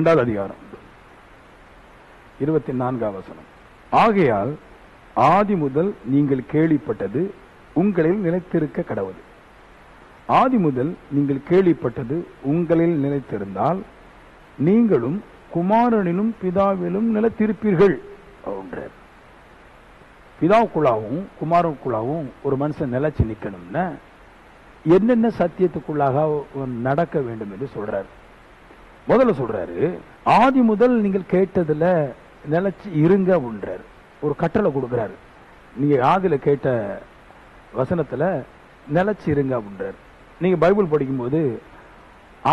2வது அதிகாரம் 24ஆம் வசனம். ஆகையால் ஆதி முதல் நீங்கள் கேள்விப்பட்டது உங்களில் நிலைத்திருக்க கடவுது. ஆதி முதல் நீங்கள் கேள்விப்பட்டது உங்களில் நிலைத்திருந்தால் நீங்களும் குமாரனிலும் பிதாவிலும் நிலைத்திருப்பீர்கள் அப்படின்றார். பிதாவுக்குள்ளாகவும் குமாரனுக்குள்ளாகவும் ஒரு மனுஷன் நிலைச்சு நிக்கணும்னா என்னென்ன சத்தியத்துக்குள்ளாக நடக்க வேண்டும் என்று சொல்றாரு. முதல்ல சொல்றாரு, ஆதி முதல் நீங்கள் கேட்டதுல நிலைச்சு இருங்க அப்படின்றாரு. ஒரு கட்டளை கொடுக்கிறாரு. நீங்க ஆதியில கேட்ட வசனத்துல நிலைச்சு இருங்க அப்படின்றாரு. நீங்க பைபிள் படிக்கும்போது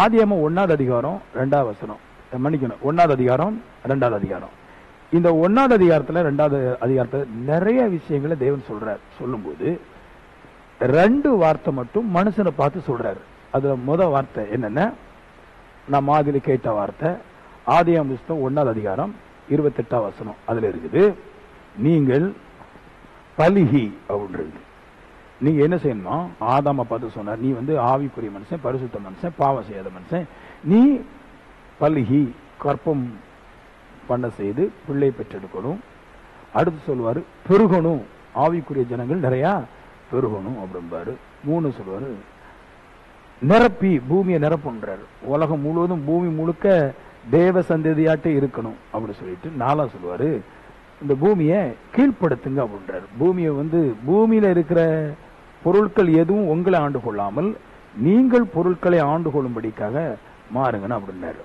ஆதியாகமம் 1வது அதிகாரம் 2வது வசனம், மன்னிக்கணும், 1வது அதிகாரம் 2வது அதிகாரம், இந்த 1வது அதிகாரத்துல 2வது அதிகாரத்துல நிறைய விஷயங்களை தேவன் சொல்றார். சொல்லும்போது 2 வார்த்தை மட்டும் மனுஷனை பார்த்து சொல்றாரு. அதுல முதல் வார்த்தை என்னன்னா, நான் ஆதியில கேட்ட வார்த்தை ஆதியாகமம் புத்தகம் 1வது அதிகாரம் 28ஆம் வசனம். அதுல இருக்குது, நீங்கள் பலிகி அப்படின்றது. நீங்க என்ன செய்யணுமா, ஆதாம பார்த்து சொன்னார், நீ ஆவிக்குரிய மனுஷன், பரிசுத்த மனுஷன், பாவம் செய்யாத மனுஷன், நீ பலிகி கற்பம் பண்ண செய்து பிள்ளை பெற்றெடுக்கணும். அடுத்து சொல்லுவாரு, பெருகணும், ஆவிக்குரிய ஜனங்கள் நிறைய பெருகணும் அப்படின்பாரு. 3 சொல்லுவாரு, நிரப்பி பூமியை நிரப்புன்றார். உலகம் முழுவதும் பூமி முழுக்க தேவ சந்ததியாட்டே இருக்கணும் அப்படி சொல்லிட்டு 4 சொல்லுவாரு, இந்த பூமியை கீழ்ப்படுத்துங்க அப்படின்றார். பூமியை பூமியில இருக்கிற பொருட்கள் எதுவும் உங்களை ஆண்டு கொள்ளாமல் நீங்கள் பொருட்களை ஆண்டு கொள்ளும்படிக்காக மாறுங்கன்னு அப்படின்னாரு.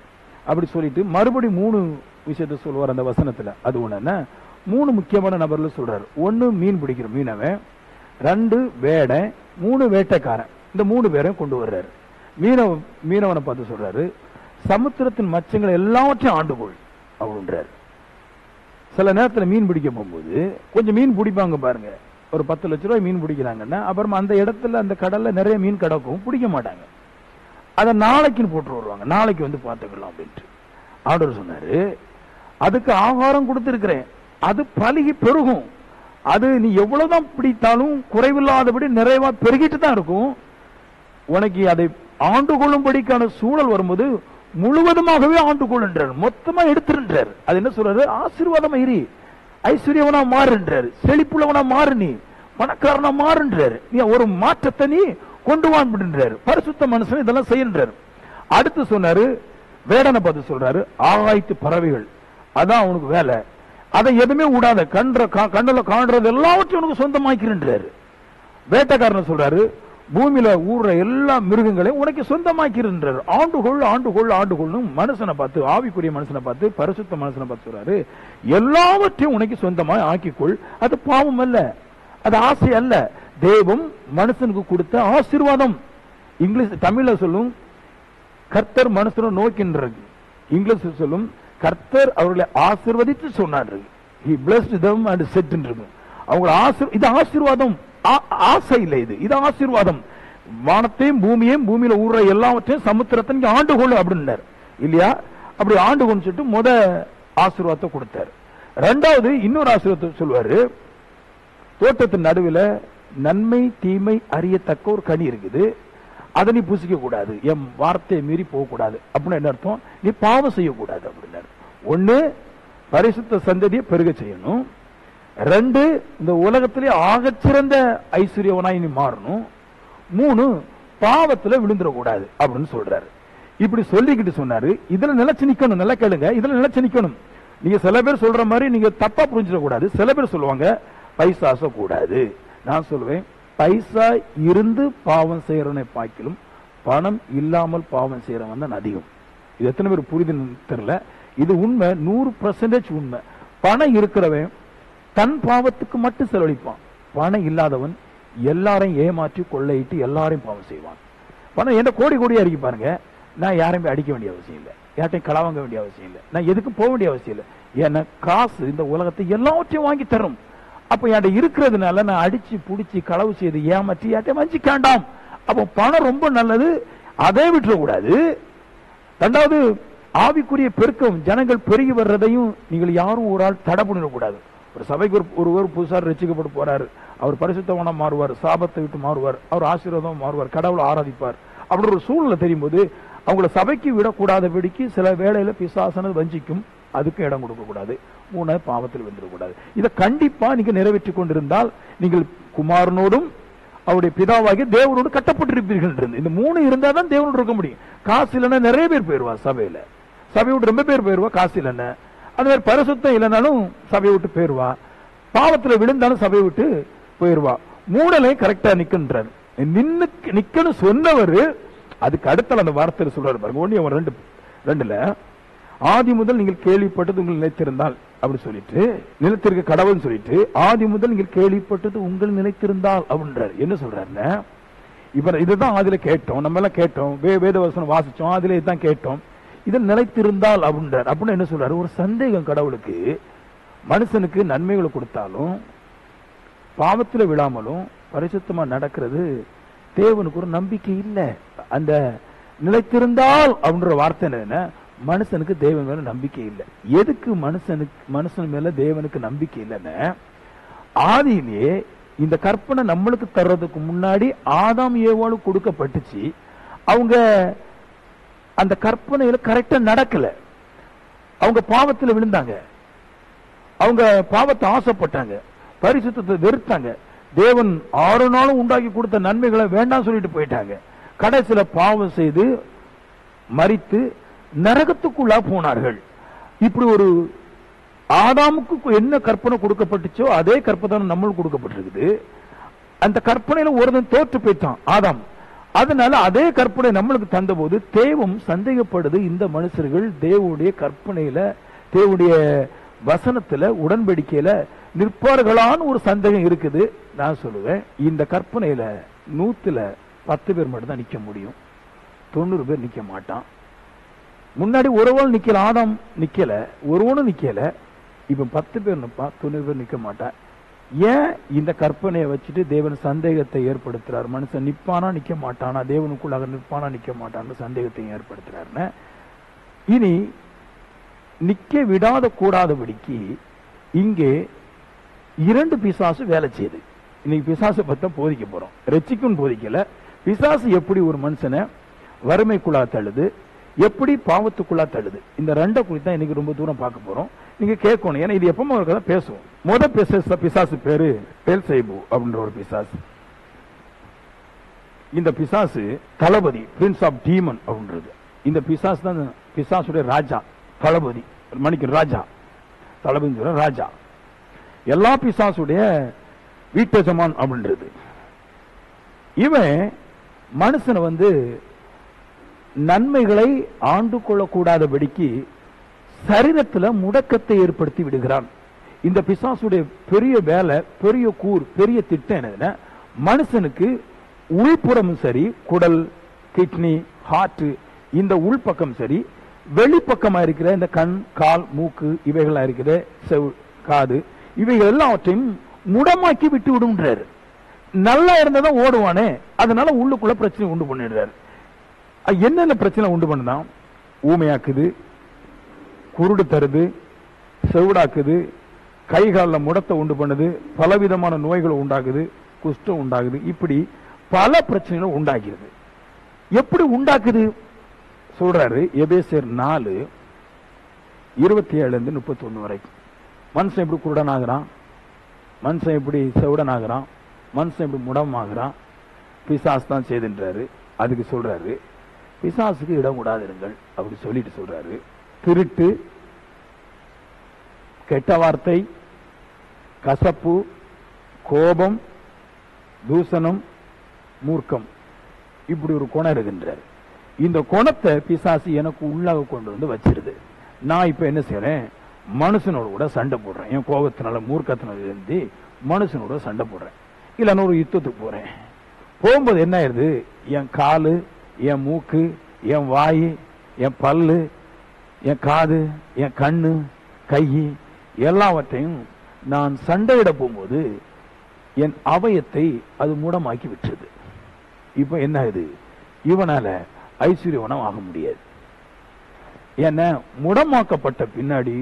அப்படி சொல்லிட்டு மறுபடி 3 விஷயத்த சொல்லுவார் அந்த வசனத்துல. அது ஒண்ணு 3 முக்கியமான நபர்ல சொல்றாரு. 1 மீன் பிடிக்கிற மீனவன், 2 வேடை, 3 வேட்டைக்காரன். இந்த 3 பேரையும் கொண்டு வர்றாரு. மீனவனை பார்த்து சொல்றாரு, சமுத்திரத்தின் மச்சங்களை எல்லாவற்றையும் ஆண்டுகொள் அப்படின்றாரு. சில நேரத்தில் மீன் பிடிக்க போகும்போது கொஞ்சம் மீன் பிடிப்பாங்க பாருங்க, ஒரு 10 லட்ச ரூபாய் மீன் பிடிக்கிறாங்கன்னா அப்புறமா அந்த இடத்துல அந்த கடல்ல நிறைய மீன் கிடக்கும், பிடிக்க மாட்டாங்க. அதை நாளைக்குன்னு போட்டு வருவாங்க, நாளைக்கு பார்த்துக்கலாம் அப்படின்ட்டு. ஆண்டவர் சொன்னாரு, அதுக்கு ஆகாரம் கொடுத்திருக்கிறேன், அது பலுகி பெருகும், அது நீ எவ்வளவுதான் பிடித்தாலும் குறைவில்லாதபடி நிறைவா பெருகிட்டு தான் இருக்கும். உனக்கு அதை ஆண்டு கொள்ளும்படிக்கான சூழல் வரும்போது முழுவதுமாகவே ஆண்டு கொள்ளுன்றார், மொத்தமா எடுத்துருன்றார். அது என்ன சொல்றாரு, ஆசீர்வாதமா இரு, ஐஸ்வர்யவனா மாறுன்றாரு, செழிப்புள்ளவனா மாறு, நீ பணக்காரனா மாறுன்றாரு, நீ ஒரு மாற்றத்தை நீ கொண்டு வான்றாரு. பரிசுத்த மனுஷன் இதெல்லாம் செய்யறாரு. அடுத்து சொன்னாரு, வேடனை பார்த்து சொல்றாரு, ஆகாயத்து பறவைகள் அதான் அவனுக்கு வேலை, அதை எதுவுமே விடாத, கண்ணுல காண்றது எல்லாவற்றையும் உனக்கு சொந்தமாக்கிறன்றாரு. வேட்டைக்காரன் சொல்றாரு, பூமியில ஊர்ற எல்லா மிருகங்களையும் உனக்கு சொந்தமாக்கிறார். ஆண்டுகொள் ஆண்டுகொள் ஆண்டுகொள்ளும் மனுஷனை பார்த்து, ஆவிக்குரிய மனுஷனை பார்த்து, பரிசுத்த மனுஷனை பார்த்து சொல்றாரு, எல்லாவற்றையும் உனக்கு சொந்தமா ஆக்கிக்கொள். அது பாவம் அல்ல, அது ஆசை அல்ல, தேவம் மனுஷனுக்கு கொடுத்த ஆசீர்வாதம். இங்கிலீஷ் தமிழ்ல சொல்லும் கர்த்தர் மனுஷனை நோக்கின்றது, இங்கிலீஷ் சொல்லும் கர்த்தர் அவர்களை ஆசீர்வதித்து சொன்னார். He blessed them and said ன்னு. அவங்க இது ஆசீர்வாதம், ஆசை இல்லை, இது ஆசீர்வாதம். வானத்தையும் பூமியையும் பூமியில ஊர்ற எல்லாவற்றையும் சமுத்திரத்தை ஆண்டு கொள்ளு அப்படின்னார் இல்லையா? அப்படி ஆண்டு கொண்டு சொல்லிட்டு முத ஆசீர்வாதத்தை கொடுத்தார். 2வது இன்னொரு ஆசீர்வாதத்தை சொல்லுவாரு, தோட்டத்தின் நடுவில் நன்மை தீமை அறியத்தக்க ஒரு கனி இருக்குது, அதை நீ புசிக்க கூடாது, என் வார்த்தையை மீறி போக கூடாது. அப்படின்னு என்ன அர்த்தம், நீ பாவம் செய்யக்கூடாது அப்படின்னாரு. 1 பரிசுத்த சந்ததியை பெருக செய்யணும், 2 இந்த உலகத்திலே ஆகச்சிறந்த ஐஸ்வர்யவனாய் நீ மாறணும், 3 பாவத்துல விழுந்துடக்கூடாது அப்படின்னு சொல்றாரு. இப்படி சொல்லிக்கிட்டு சொன்னாரு, இதுல நிலைச்சு நிக்கணும். நல்லா கேளுங்க, இதுல நிலைச்சு நிக்கணும். நீங்க சில பேர் சொல்ற மாதிரி நீங்க தப்பா புரிஞ்சிடக்கூடாது. சில பேர் சொல்லுவாங்க பைசாச கூடாது. நான் சொல்லுவேன், பைசா இருந்து பாவம் செய்யறவனை பார்க்கலும் பணம் இல்லாமல் பாவம் செய்யறவன் தான் அதிகம். இது எத்தனை பேர் புரிதுன்னு தெரியல, இது உண்மை, 100% உண்மை. பணம் இருக்கிறவன் தன் பாவத்துக்கு மட்டும் செலவழிப்பான், பணம் இல்லாதவன் எல்லாரையும் ஏமாற்றி கொள்ளையிட்டு எல்லாரையும் பாவம் செய்வான். பணம் என்ன கோடி கோடியா இருக்கு பாருங்க, நான் யாரையுமே அடிக்க வேண்டிய அவசியம் இல்லை, யார்ட்டையும் களவாங்க வேண்டிய அவசியம் இல்லை, நான் எதுக்கும் போக வேண்டிய அவசியம் இல்லை. ஏன்னா காசு இந்த உலகத்தை எல்லாவற்றையும் வாங்கி தரும். அப்ப என்கிட்ட இருக்கிறதுனால நான் அடிச்சு புடிச்சு களவு செய்து ஏமாற்றி யார்ட்டையும் வஞ்சிக்காண்டாம். அப்போ பணம் ரொம்ப நல்லது, அதை விட்டுறக்கூடாது. 2வது ஆவிக்குரிய பெருக்கம், ஜனங்கள் பெருகி வர்றதையும் நீங்கள் யாரும் ஒரு ஆள் தடை பண்ணிடக்கூடாது. ஒரு சபைக்கு ஒருவர் புதுசாக ரசிக்கப்பட்டு போறாரு, அவர் பரிசுத்தவனா மாறுவார், சாபத்தை விட்டு மாறுவார், அவர் ஆசீர்வாதம் மாறுவார், கடவுளை ஆராதிப்பார். அப்படி ஒரு சூழ்நிலை தெரியும் போது அவங்கள சபைக்கு விடக்கூடாதபடிக்கு சில வேளையில பிசாசனது வஞ்சிக்கும், அதுக்கு இடம் கொடுக்க கூடாது. 3 பாவத்தில் வந்துடக்கூடாது. இதை கண்டிப்பா நீங்க நிறைவேற்றி கொண்டிருந்தால் நீங்கள் குமாரனோடும் அவருடைய பிதாவாகிய தேவனோடு கட்டப்பட்டிருப்பீர்கள். இந்த 3 இருந்தா தான் தேவனோடு இருக்க முடியும். காசு இல்லைன்னா நிறைய பேர் போயிருவா சபையில, சபையை விட்டு ரொம்ப பேர் போயிருவா காசு இல்லைன்னா. அது மாதிரி பரிசுத்தம் இல்லைனாலும் சபையை விட்டு போயிருவா, பாவத்துல விழுந்தாலும் சபையை விட்டு போயிருவா. 3 கரெக்டா நிக்கின்றார். நிக்கணும் சொன்னவர் அதுக்கு அடுத்த அந்த வார்த்தை சொல்றாரு பாருங்க. 1:2 ஆதி முதல் நீங்கள் கேள்விப்பட்டது உங்கள் நிலைத்திருந்தால் அப்படி சொல்லிட்டு, நிலைத்திருக்க கடவுள்னு சொல்லிட்டு ஆதி முதல் நீங்கள் கேள்விப்பட்டது உங்கள் நிலைத்திருந்தால் அப்படின்றாரு. என்ன சொல்றாருன்னா, இப்ப இதுதான் ஆதில கேட்டோம், நம்ம எல்லாம் கேட்டோம், வேத வசனம் வாசிச்சோம், ஆதில இதுதான் கேட்டோம், இதில் நிலைத்திருந்தால் அப்படின்றார். அப்படின்னு என்ன சொல்றாரு, ஒரு சந்தேகம் கடவுளுக்கு. மனுஷனுக்கு நன்மைகளை கொடுத்தாலும் பாவத்தில் விழாமலும் பரிசுத்தமா நடக்கிறது தேவனுக்கு ஒரு நம்பிக்கை இல்லை. அந்த நிலைத்திருந்தால் அப்படின்ற வார்த்தை என்ன, மனுஷனுக்கு தேவன் மேல நம்பிக்கை இல்லை. எதுக்கு மனுஷன் மேல தேவனுக்கு நம்பிக்கை இல்லைன்னு, ஆதியிலே இந்த கற்பனை நம்மளுக்கு தர்றதுக்கு முன்னாடி ஆதாம் ஏவாளும் கொடுக்கப்பட்டுச்சு. அவங்க அந்த கற்பனையில கரெக்டா நடக்கல, அவங்க பாவத்தில் விழுந்தாங்க, அவங்க பாவத்தை ஆசைப்பட்டாங்க, பரிசுத்தத்தை வெறுத்தாங்க, தேவன் 6 நாளும் உண்டாக்கி கொடுத்த நன்மைகளை வேண்டாம் சொல்லிட்டு போயிட்டாங்க. கடைசியில பாவம் செய்து மரித்து நரகத்துக்குள்ளா போனார்கள். இப்படி ஒரு ஆதாமுக்கு என்ன கற்பனை கொடுக்கப்பட்டுச்சோ அதே கற்பனை நம்மளுக்கு கொடுக்கப்பட்டிருக்குது. அந்த கற்பனையில ஒருவன் தோற்று போயிட்டான் ஆதாம். அதனால அதே கற்பனை நம்மளுக்கு தந்த போது தேவம் சந்தேகப்படுது, இந்த மனுஷர்கள் தேவனுடைய கற்பனையில தேவனுடைய வசனத்துல உடன்படிக்கையில நிற்பார்களான ஒரு சந்தேகம் இருக்குது. நான் சொல்லுவேன், இந்த கற்பனையில 110 பேர் மட்டும் தான் நிக்க முடியும், 90 பேர் நிக்க மாட்டான். முன்னாடி ஒருவன் நிக்கல, ஆதாம் நிக்கல, ஒருவனும் நிக்கல. இப்ப 10 பேர் நிப்பா, 90 பேர் நிக்க மாட்டான். ஏன் இந்த கற்பனையை வச்சுட்டு தேவன் சந்தேகத்தை ஏற்படுத்துறார்? மனுஷன் நிப்பானா நிக்க மாட்டானா, தேவனுக்குள்ளாக நிற்பானா நிக்க மாட்டான்னு சந்தேகத்தை ஏற்படுத்துறாருன்னு. இனி நிக்க விடாத கூடாதபடிக்கு இங்கே 2 பிசாசு வேலை செய்யுது. இன்னைக்கு பிசாசு பத்தி போதிக்க போறோம். ரட்சிக்கும் போதிக்கல, பிசாசு எப்படி ஒரு மனுஷனை வறுமைக்குள்ளா தள்ளுது, எப்படி பாவத்துக்குள்ளா தள்ளுது, இந்த 2 குறித்து தான் இன்னைக்கு ரொம்ப தூரம் பார்க்க போறோம். நீங்க கேட்கணும், ஏன்னா இது எப்பவுமே ஒரு கதை பேசுவோம். பிசாசு பேரு பெல்செபூ அப்படின்ற ஒரு பிசாசு. இந்த பிசாசு தளபதி, பிரின்ஸ் ஆஃப் டீமன் அப்படின்றது. இந்த பிசாசு தான் பிசாசுடைய ராஜா, தளபதி, மணிக்கு ராஜா, தளபதி ராஜா, எல்லா பிசாசுடைய வீட்டஜமான் அப்படின்றது. இவன் மனுஷனை நன்மைகளை ஆண்டு கொள்ளக்கூடாதபடிக்கு சரீரத்தில் முடக்கத்தை ஏற்படுத்தி விடுகிறான். இந்த பிசாசுடைய பெரிய வேலை, பெரிய பெரிய திட்டம் என்னதுன்னா, மனுஷனுக்கு உள்புறமும் சரி, குடல், கிட்னி, ஹார்ட், இந்த உள்பக்கம் சரி, வெளிப்பக்கமா இருக்கிற இந்த கண், கால், மூக்கு, இவைகளா இருக்கிற செவ், காது, இவைகள் எல்லாவற்றையும் முடமாக்கி விட்டு விடுன்றாரு. நல்லா இருந்ததான் ஓடுவானே, அதனால உள்ளுக்குள்ள பிரச்சனை உண்டு பண்ணிடுறாரு. என்னென்ன பிரச்சனை உண்டு பண்ணுதான்? ஊமையாக்குது, குருடு தருது, செவிடாக்குது, கை காலில் முடத்தை உண்டு பண்ணுது, பலவிதமான நோய்களை உண்டாக்குது, குஷ்டம் உண்டாகுது, இப்படி பல பிரச்சனைகளை உண்டாக்கிறது. எப்படி உண்டாக்குது சொல்றாரு எபேசியர் 4:27-31 வரைக்கும். மனுஷன் எப்படி குருடன் ஆகிறான், மனுஷன் எப்படி செவிடன் ஆகிறான், மனுஷன் எப்படி முடமாகிறான், பிசாசு தான் செய்துன்றாரு. அதுக்கு சொல்றாரு, பிசாசுக்கு இடம் கூடாதிருங்கள் அப்படி சொல்லிட்டு சொல்றாரு. திருட்டு, கெட்ட வார்த்தை, கசப்பு, கோபம், தூசணம், மூர்க்கம், இப்படி ஒரு குணம் இருக்கின்றார். இந்த குணத்தை பிசாசு எனக்கு உள்ளாக கொண்டு வச்சிருது. நான் இப்ப என்ன செய்யறேன், மனுஷனோட கூட சண்டை போடுறேன். என் கோபத்தினால, மூர்க்கத்தினால இருந்து மனுஷனோட சண்டை போடுறேன். இல்லைன்னா ஒரு யுத்தத்துக்கு போறேன். போகும்போது என்ன ஆயிருது, என் காலு, என் மூக்கு, என் வாய், என் பல்லு, என் காது, என் கண்ணு, கை, எல்லாவற்றையும் நான் சண்டையிட போகும்போது என் அவயத்தை அது மூடமாக்கி விட்டுருது. இப்ப என்ன ஆகுது, இவனால ஐஸ்வர்யவனம் ஆக முடியாது. ஏன்னா முடமாக்கப்பட்ட பின்னாடி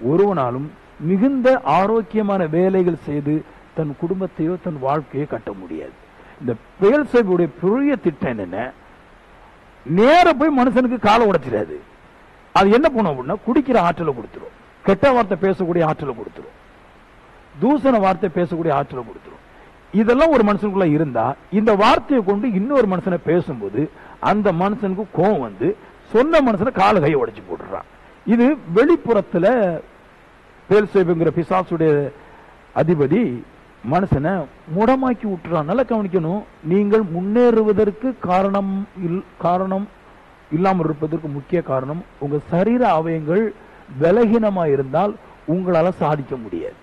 ஒருவனாலும் மிகுந்த ஆரோக்கியமான வேலைகள் செய்து தன் குடும்பத்தையோ தன் வாழ்க்கையோ கட்ட முடியாது. இந்த பெயல்செபூடைய பெரிய திட்டம் என்னன்னா, நேர போய் மனுஷனுக்கு காலை உடைச்சிடாது. அது என்ன பண்ணும் அப்படின்னா குடிக்கிற ஆற்றலை கொடுத்துரும், கெட்ட வார்த்தை பேசக்கூடிய ஆற்றலை கொடுத்துரும், தூசண வார்த்தை பேசக்கூடிய ஆற்றலை கொடுத்துரும். இதெல்லாம் ஒரு மனுஷனுக்குள்ள இருந்தா இந்த வார்த்தையை கொண்டு இன்னொரு மனுஷனை பேசும்போது அந்த மனுஷனுக்கு கோபம் வந்து சொன்ன மனுஷனை கால கையை உடைச்சு போட்டுறான். இது வெளிப்புறத்துல பேல்சேபுங்கிற பிசாசுடைய அதிபதி மனுஷனை முடமாக்கி விட்டுறான். நல்லா கவனிக்கணும். நீங்கள் முன்னேறுவதற்கு காரணம் இல்லாமல் இருப்பதற்கு முக்கிய காரணம் உங்க சரீர அவயங்கள் பலகீனமா இருந்தால் உங்களால சாதிக்க முடியாது.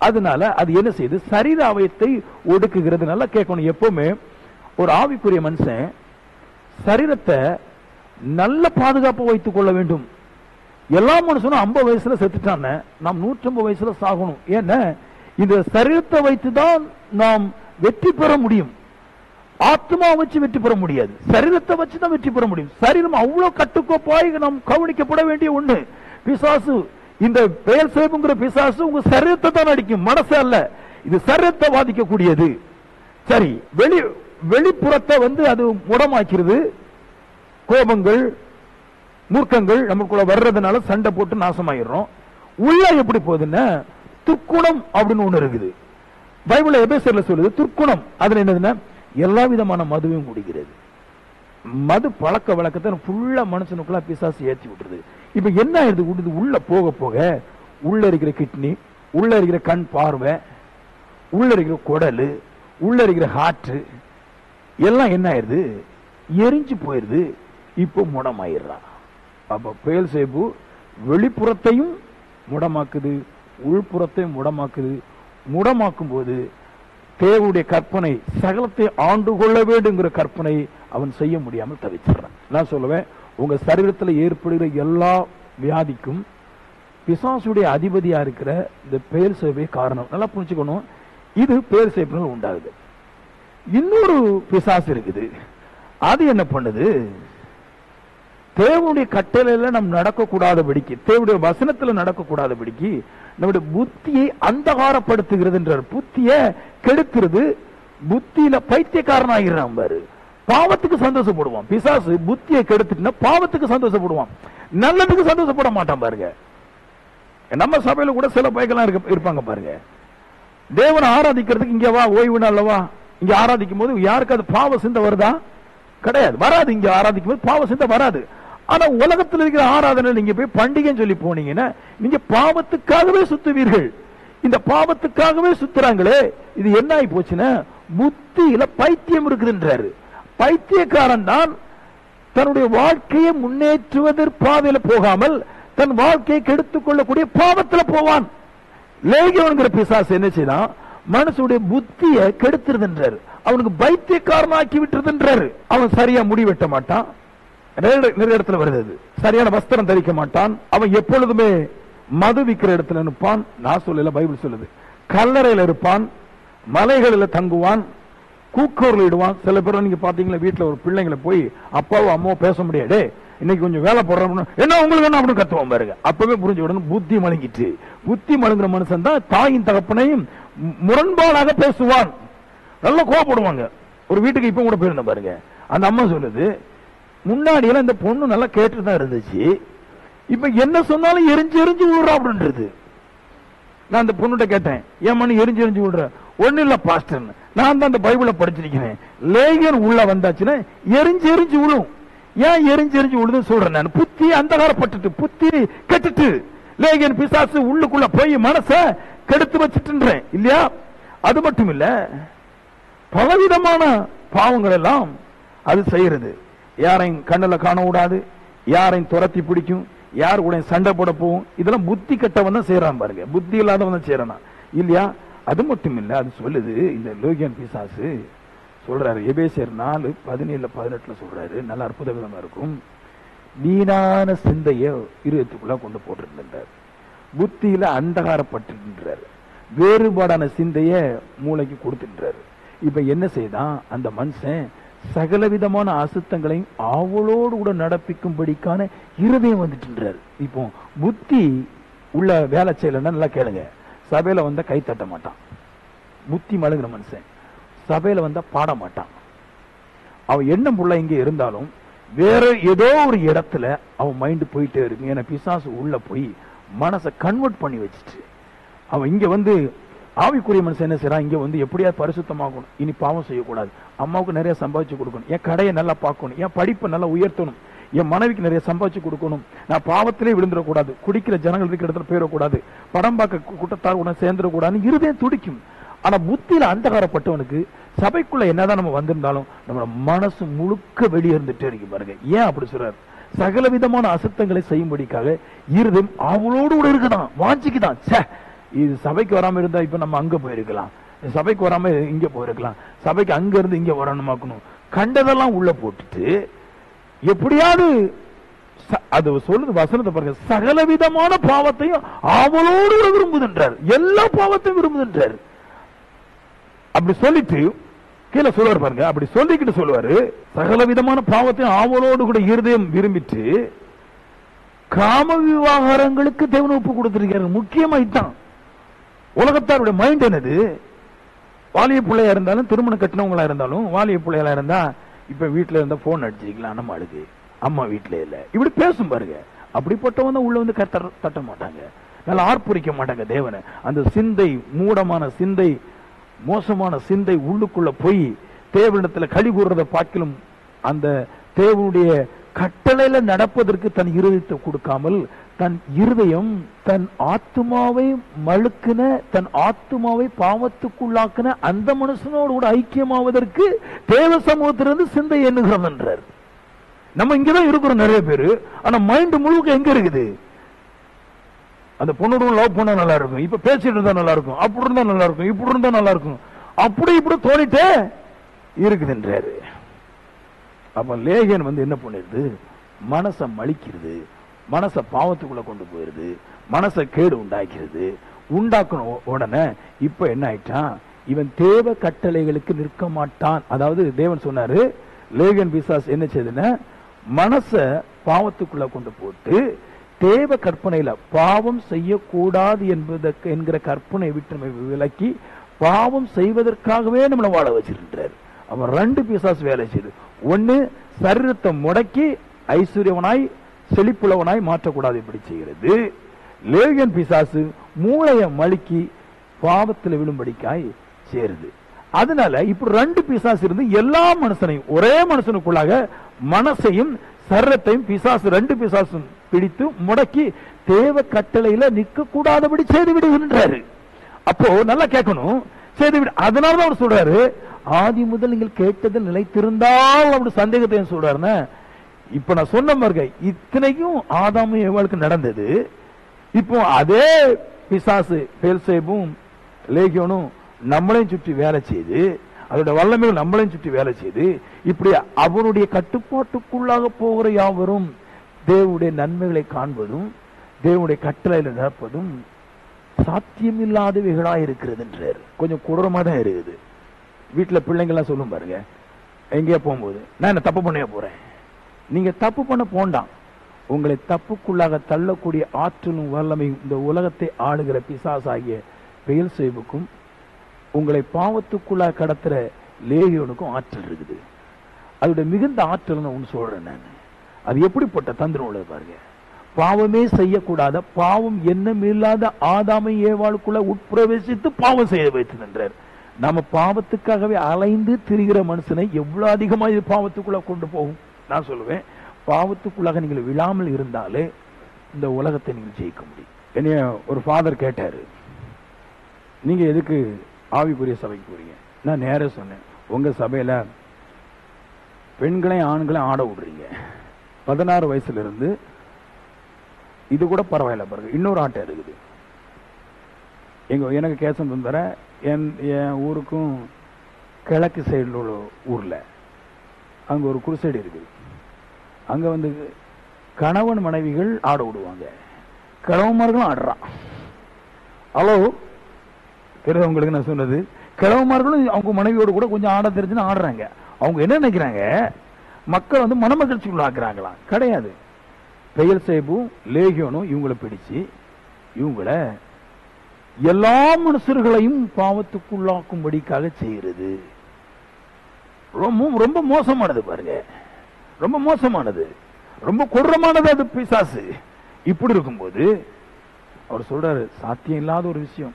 அதனால அது என்ன செய்யுது, சரீர அவயத்தை ஒடுக்குகிறது. நல்லா கேட்கணும். எப்பவுமே ஒரு ஆவிக்குரிய மனுஷன் சரீரத்தை நல்ல பாதுகாப்பு வைத்துக் கொள்ள வேண்டும். எல்லா மனுஷனும் 50 வயசுல செத்துட்டான, நாம் 150 வயசுல சாகணும். ஏன்னா இந்த சரீரத்தை வைத்துதான் நாம் வெற்றி பெற முடியும். ஆத்மா வச்சு வெற்றி பெற முடியாது, சரீரத்தை வச்சுதான் வெற்றி பெற முடியும். சரீரம் அவ்வளவு கட்டுக்கோப்பாய் நாம் கவனிக்கப்பட வேண்டிய ஒண்ணு. பிசாசு, இந்த பெயல்சேபுங்கிற பிசாசு உங்க சரீரத்தை தான் அடிக்கும், மனசு அல்ல. இது சரீரத்தை பாதிக்கக்கூடியது. சரி, வெளிப்புறத்தை வந்து அது முடமாக்கிறது. கோபங்கள் மூர்க்கங்கள் நமக்குள்ள வர்றதுனால சண்டை போட்டு நாசமாயிடுறோம். உள்ள எப்படி போகுதுன்னா துர்க்குணம் அப்படின்னு ஒண்ணு இருக்குது. பைபிள் எபேசியர்ல சொல்லுது துர்க்குணம். அதுல என்னதுன்னா எல்லா விதமான மதுவையும் குடிக்கிறது. மது பழக்க வழக்கத்தை ஃபுல்லா மனுஷனுக்குள்ள பிசாசு ஏற்றி விட்டுருது. இப்ப என்ன ஆயிடுது, உள்ள போக போக உள்ள இருக்கிற கிட்னி, உள்ள இருக்கிற கண் பார்வை, உள்ள இருக்கிற குடல், உள்ள இருக்கிற ஹார்ட் எல்லாம் என்ன ஆயிருது, எரிஞ்சு போயிருது. இப்போ முடமாயிடுறான். அப்ப பெயல்சேபு வெளிப்புறத்தையும் முடமாக்குது, உள்புறத்தையும் முடமாக்குது. முடமாக்கும் போது தேவனுடைய கற்பனை சகலத்தை ஆண்டு கொள்ள வேண்டுங்கிற கற்பனை அவன் செய்ய முடியாமல் தவிச்சிடுறான். நான் சொல்லுவேன், உங்க சரீரத்தில் ஏற்படுகிற எல்லா வியாதிக்கும் பிசாசுடைய அதிபதியா இருக்கிற இந்த பெயல்சேபே காரணம். நல்லா புரிஞ்சுக்கணும். இது பெயல்சேபினால் உண்டாகுது. இன்னொரு பிசாசு இருக்குது. அது என்ன பண்ணுது, தேவனுடைய கட்டளையில நம் நடக்கக்கூடாதபடிக்கு, தேவனுடைய வசனத்துல நடக்கக்கூடாதபடிக்கு நம்முடைய புத்தியை அந்தகாரப்படுத்துகிறது என்றார். புத்தியை கெடுக்கிறது. புத்தியில பைத்தியக்காரன் ஆகிறான் பாரு. பாவத்துக்கு சந்தோஷப்படுவான் பிசாசு. புத்தியை கெடுத்துட்டுனா பாவத்துக்கு சந்தோஷப்படுவான், நல்லதுக்கு சந்தோஷப்பட மாட்டான் பாருங்க. நம்ம சபையில கூட சில பைக்கெல்லாம் இருப்பாங்க பாருங்க. தேவனை ஆராதிக்கிறதுக்கு இங்க வா, ஓய்வு நாள்லவா, இங்க ஆராதிக்கும் போது யாருக்கு அது பாவ சிந்தை வருதா? கிடையாது, வராது. இங்க ஆராதிக்கும் போது பாவ சிந்தை வராது. ஆனா உலகத்தில் இருக்கிற ஆராதனை நீங்க போய் பண்டிகைன்னு சொல்லி போனீங்கன்னா நீங்க பாவத்துக்காகவே சுத்துவீர்கள். இந்த பாவத்துக்காகவே சுத்துறாங்களே, இது என்ன ஆகி போச்சுன்னா புத்தியில பைத்தியம் இருக்குதுன்றாரு. பைத்தியக்காரன் தான் தன்னுடைய வாழ்க்கையை முன்னேற்றுவதற்கு பாதையில போகாமல் தன் வாழ்க்கையை கெடுத்துக் கொள்ளக்கூடிய பாவத்துல போவான். லேகியோன்கிற பிசாசு என்ன செய்தான், மனசுடைய புத்தியை கெடுத்துருதுன்றாரு. அவனுக்கு பைத்தியக்காரனாக்கி விட்டுருதுன்றாரு. அவன் சரியா முடி வெட்ட மாட்டான், நிறைய இடத்துல வருது. சரியான வஸ்திரம் தரிக்க மாட்டான். அவன் எப்பொழுதுமே மது விக்கிற இடத்துல இருப்பான். நான் சொல்லல, பைபிள் சொல்லுது. கல்லறையில் இருப்பான், மலைகளில் தங்குவான், கூக்கோர்ல இடுவான். சில பேர் நீங்க பாத்தீங்களா, வீட்டுல ஒரு பிள்ளைங்களை போய் அப்பாவோ அம்மாவோ பேச முடியாது, இன்னைக்கு கொஞ்சம் வேலை போடுறோம், என்ன உங்களுக்கு என்ன அப்படின்னு கத்துவான் பாருங்க. அப்பவே புரிஞ்சு விடணும், புத்தி மழுங்கிட்டு. புத்தி மழுங்குற மனுஷன் தான் தாயின் தகப்பனையும் முரண்பாடாக பேசுவான். நல்லா கோவப்படுவாங்க. ஒரு வீட்டுக்கு இப்ப கூட போயிருந்த பாருங்க, அந்த அம்மா சொல்லுது, முன்னாடி எல்லாம் இந்த பொண்ணு நல்லா கேட்டுதான் இருந்துச்சு, இப்ப என்ன சொன்னாலும் எரிஞ்சு எரிஞ்சு விடுறா அப்படின்றது. நான் அந்த பொண்ணுகிட்ட கேட்டேன், ஏன் மணி எரிஞ்சு எரிஞ்சு விடுற? ஒண்ணு இல்ல பாஸ்டர், நான் தான் அந்த பைபிளை படிச்சிருக்கிறேன், லேகியன் உள்ள வந்தாச்சுன்னா எரிஞ்சு எரிஞ்சு விழும். ஏன் எரிஞ்சு எரிஞ்சு விழுதுன்னு சொல்றேன் நான். புத்தி அந்தகாரப்பட்டுட்டு, புத்தி கெட்டுட்டு, லேகியன் பிசாசு உள்ளுக்குள்ள போய் மனச கெடுத்து வச்சுட்டுன்றேன் இல்லையா? அது மட்டும் இல்ல, பலவிதமான பாவங்கள் எல்லாம் அது செய்யறது. யாரையும் கண்ணுல காண விடாது, யாரையும் துரத்தி பிடிக்கும், யாரு கூட சண்டை போட போகும். இதெல்லாம் புத்தி கட்டவன் தான் செய்யறான் பாருங்க, புத்தி இல்லாதவன் தான் செய்யறானா இல்லையா? அது மட்டும் இல்ல, அது சொல்லுது இந்த லேகியன் பிசாசு சொல்றாரு. எபேசியர் 4:17-18 சொல்றாரு. நல்ல அற்புத விதமா இருக்கும். வீணான சிந்தைய இருதயத்துக்குள்ள கொண்டு போட்டிருந்தார், புத்தியில அந்தகாரப்பட்டுன்றாரு, வேறுபாடான சிந்தைய மூளைக்கு கொடுத்துன்றாரு. இப்ப என்ன செய்தான் அந்த மனுஷன், சகல விதமான அசுத்தங்களையும் ஆவலோடு கூட நடப்பிக்கும்படிக்கான இருதயம் வந்துட்டுன்றாரு. இப்போ புத்தி உள்ள வேலை செய்யலன்னா நல்லா கேளுங்க, சபையில வந்தா கை தட்ட மாட்டான். புத்தி மழுங்குற மனுஷன் சபையில வந்தா பாட மாட்டான். அவன் எண்ணம் புள்ள இங்கே இருந்தாலும் வேற ஏதோ ஒரு இடத்துல அவன் மைண்ட் போயிட்டே இருக்கு. ஏன்னா பிசாசு உள்ள போய் மனசை கன்வெர்ட் பண்ணி வச்சுட்டு அவன் இங்க வந்து ஆவிக்குரிய மனுஷன் என்ன செய்யறான், இங்க வந்து எப்படியாவது பரிசுத்தமாகணும், இனி பாவம் செய்யக்கூடாது, அம்மாவுக்கு நிறைய சம்பாதிச்சு கொடுக்கணும், என் கடையை நல்லா பார்க்கணும், என் படிப்பை நல்லா உயர்த்தணும், என் மனைவிக்கு நிறைய சம்பாதிச்சு கொடுக்கணும், நான் பாவத்திலே விழுந்துடக்கூடாது, குடிக்கிற ஜனங்கள் இருக்கிற இடத்துல போயிடக்கூடாது, படம் பார்க்க கூட்டத்தார் உடனே சேர்ந்துடக்கூடாதுன்னு இருதயம் துடிக்கும். ஆனா புத்தியில அந்தகாரப்பட்டவனுக்கு சபைக்குள்ள என்னதான் நம்ம வந்திருந்தாலும் நம்ம மனசு முழுக்க வெளியே இருந்துட்டே இருக்கு பாருங்க. ஏன் அப்படி சொல்றாரு? சகல விதமான அசுத்தங்களை செய்யும்படிக்காக இருதயம் அவளோடு கூட இருக்குதான், வாஞ்சிக்குதான். இது சபைக்கு வராம இருந்தா இப்ப நம்ம அங்க போயிருக்கலாம், சபைக்கு வராம இங்க போயிருக்கலாம், சபைக்கு அங்க இருந்து இங்க வரணுமாக்கணும், கண்டதெல்லாம் உள்ள போட்டுட்டு எப்படியாவது அது சொல்லுது வசனத்தை பாருங்க, சகல விதமான பாவத்தையும் அவளோடு விரும்புகின்றார், எல்லா பாவத்தையும் விரும்புகின்றார். அப்படி சொல்லிட்டு கீழே சொல்லுவார் பாருங்க, அப்படி சொல்லிக்கிட்டு சொல்லுவாரு, சகல விதமான பாவத்தையும் ஆவலோடு கூட இருதயம் விரும்பிட்டு காம விவாகரங்களுக்கு தேவன் ஒப்பு கொடுத்திருக்காரு. முக்கியமா இதுதான் உலகத்தாருடைய மைண்ட். என்னது, வாலிய பிள்ளையா இருந்தாலும் திருமணம் கட்டினவங்களா இருந்தாலும் வாலிய பிள்ளைகளா இருந்தா இப்ப வீட்டுல இருந்தா போன் அடிச்சிருக்கலாம், நம்ம அழுகு அம்மா வீட்டுல இல்ல, இப்படி பேசும் பாருங்க. அப்படிப்பட்டவங்க உள்ள வந்து தட்ட மாட்டாங்க, நல்லா ஆர்ப்பரிக்க மாட்டாங்க தேவனை. அந்த சிந்தை, மூடமான சிந்தை, மோசமான சிந்தை உள்ளுக்குள்ள போய் தேவனிடத்துல கழி கூறுறத பார்க்கலும் அந்த தேவனுடைய கட்டளையில நடப்பதற்கு தன் இருதயத்தை கொடுக்காமல் தன் இருதயம் தன் ஆத்துமாவை மழுக்கின, தன் ஆத்துமாவை பாவத்துக்குள்ளாக்கின அந்த மனுஷனோடு கூட ஐக்கியமாவதற்கு தேவ சமூகத்திலிருந்து சிந்தை எண்ணுகிறோம் என்றார். நம்ம இங்கதான் இருக்கிறோம் நிறைய பேரு, ஆனா மைண்ட் முழுக்க எங்க இருக்குது? அந்த பொண்ணோட லவ் பண்ணா நல்லா இருக்கும், இப்ப பேசிட்டு இருந்தா நல்லா இருக்கும், அப்படி இருந்தா நல்லா இருக்கும், இப்படி இருந்தா நல்லா இருக்கும், அப்படி இப்படி தோணிட்டே இருக்குதுன்றாரு. அப்ப லேகியன் வந்து என்ன பண்ணிருது, மனசை மலிக்கிறது, மனசை பாவத்துக்குள்ள கொண்டு போயிருது, மனசை கேடு உண்டாக்கிறது. உண்டாக்கணும் உடனே இப்ப என்ன ஆயிட்டான், இவன் தேவ கட்டளைகளுக்கு நிற்க மாட்டான். அதாவது தேவன் சொன்னாரு, லேகியன் பிசாஸ் என்ன செய்யுதுன்னா மனசை பாவத்துக்குள்ள கொண்டு போட்டு தேவ கற்பனையில பாவம் செய்யக்கூடாது என்பதற்கு என்கிற கற்பனை விட்டு நம்ம விலக்கி பாவம் செய்வதற்காகவே நம்மளை வாழ வச்சிருக்கிறார். அவன் ரெண்டு பிசாசு வேலை செய்யுது. ஒன்னு, சரீரத்தை முடக்கி ஐஸ்வர்யவனாய் செழிப்புள்ளவனாய் மாற்றக்கூடாது, இப்படி செய்கிறது. லேகியன் பிசாசு மூளையை மழுக்கி பாவத்தில் விழும்படிக்காய் சேருது. அதனால இப்படி ரெண்டு பிசாசு இருந்து எல்லா மனுஷனையும், ஒரே மனுஷனுக்குள்ளாக மனசையும் சரீரத்தையும் பிசாசு, ரெண்டு பிசாசும் பிடித்து முடக்கி தேவ கட்டளையில நிற்க கூடாதபடி செய்து விடுகின்றாரு. அப்போ நல்லா கேட்கணும், செய்து விடு. அதனாலதான் அவர் சொல்றாரு, ஆதி முதல் நீங்கள் கேட்டதில் நிலைத்திருந்தால் அப்படி சந்தேகத்தை சொல்றாருன்னா, இப்ப நான் சொன்ன மாதிரி இத்தனைக்கும் ஆதாமும் ஏவாளுக்கு நடந்தது. இப்போ அதே பிசாசு பெல்சேபும் லேகியோனும் நம்மளையும் சுற்றி வேலை செய்து, அதோட வல்லமைகள் நம்மளையும் சுற்றி வேலை செய்து, இப்படி அவருடைய கட்டுப்பாட்டுக்குள்ளாக போகிற யாவரும் தேவனுடைய நன்மைகளை காண்பதும் தேவனுடைய கட்டளையில நடப்பதும் சாத்தியமில்லாதவைகளா இருக்கிறது என்றார். கொஞ்சம் கொடூரமா தான் இருக்குது. வீட்டுல பிள்ளைங்கெல்லாம் சொல்லும் பாருங்க, எங்கேயா போகும்போது நான் என்ன தப்பு பண்ண போறேன், நீங்க தப்பு பண்ண போண்டாம், உங்களை தப்புக்குள்ளாக தள்ளக்கூடிய ஆற்றலும் வல்லமையும் இந்த உலகத்தை ஆளுகிற பிசாசாகிய பெயல்சேபுக்கும் உங்களை பாவத்துக்குள்ளாக கடத்துற லேகியோனுக்கும் ஆற்றல் இருக்குது. அதோட மிகுந்த ஆற்றல் ஒன்று சொல்றேன் நான். அது எப்படிப்பட்ட தந்திரம் உள்ளது பாருங்க. பாவமே செய்யக்கூடாத, பாவம் எண்ணம் இல்லாத ஆதாமை ஏவாளுக்குள்ள உட்பிரவேசித்து பாவம் செய்ய வைத்தது. நம்ம பாவத்துக்காகவே அலைந்து திரிகிற மனுஷனை எவ்வளவு அதிகமா இது பாவத்துக்குள்ள கொண்டு போகும். நான் சொல்லுவேன், பாவத்துக்குள்ளாக நீங்கள் விழாமல் இருந்தாலே இந்த உலகத்தை நீங்கள் ஜெயிக்க முடியும். என்னைய ஒரு ஃபாதர் கேட்டாரு, நீங்க எதுக்கு ஆவிக்குரிய சபைக்கு போறீங்க? நான் நேர சொன்னேன், உங்க சபையில பெண்களையும் ஆண்களையும் ஆட விடுறீங்க. 16 வயசுல இருந்து இது கூட பரவாயில்ல பாருங்க, இன்னொரு ஆட்டம் இருக்குது. எனக்கு கேசம் தர என் ஊருக்கும் கிழக்கு சைடில் உள்ள ஊர்ல அங்க ஒரு குருசைடு இருக்குது. அங்க வந்து கணவன் மனைவிகள் ஆட விடுவாங்க, கிழவன்மார்களும் ஆடுறான். ஹலோ தெரியுது உங்களுக்கு நான் சொன்னது? கிழவன்மார்களும் அவங்க மனைவியோடு கூட கொஞ்சம் ஆட தெரிஞ்சுன்னு ஆடுறாங்க. அவங்க என்ன நினைக்கிறாங்க, மக்கள் வந்து மனமகிழ்ச்சிக்குள்ள ஆக்குறாங்களாம். கிடையாது. பெயல்சேபும் லேகியோனும் இவங்களை பிடிச்சு இவங்களை எல்லா மனுஷர்களையும் பாவத்துக்குள்ளாக்கும்படிக்காக செய்யறது ரொம்ப ரொம்ப மோசமானது பாருங்க, ரொம்ப மோசமானது, ரொம்ப கொடூரமானது அது பிசாசு. இப்படி இருக்கும்போது அவர் சொல்றாரு சாத்தியம் இல்லாத ஒரு விஷயம்.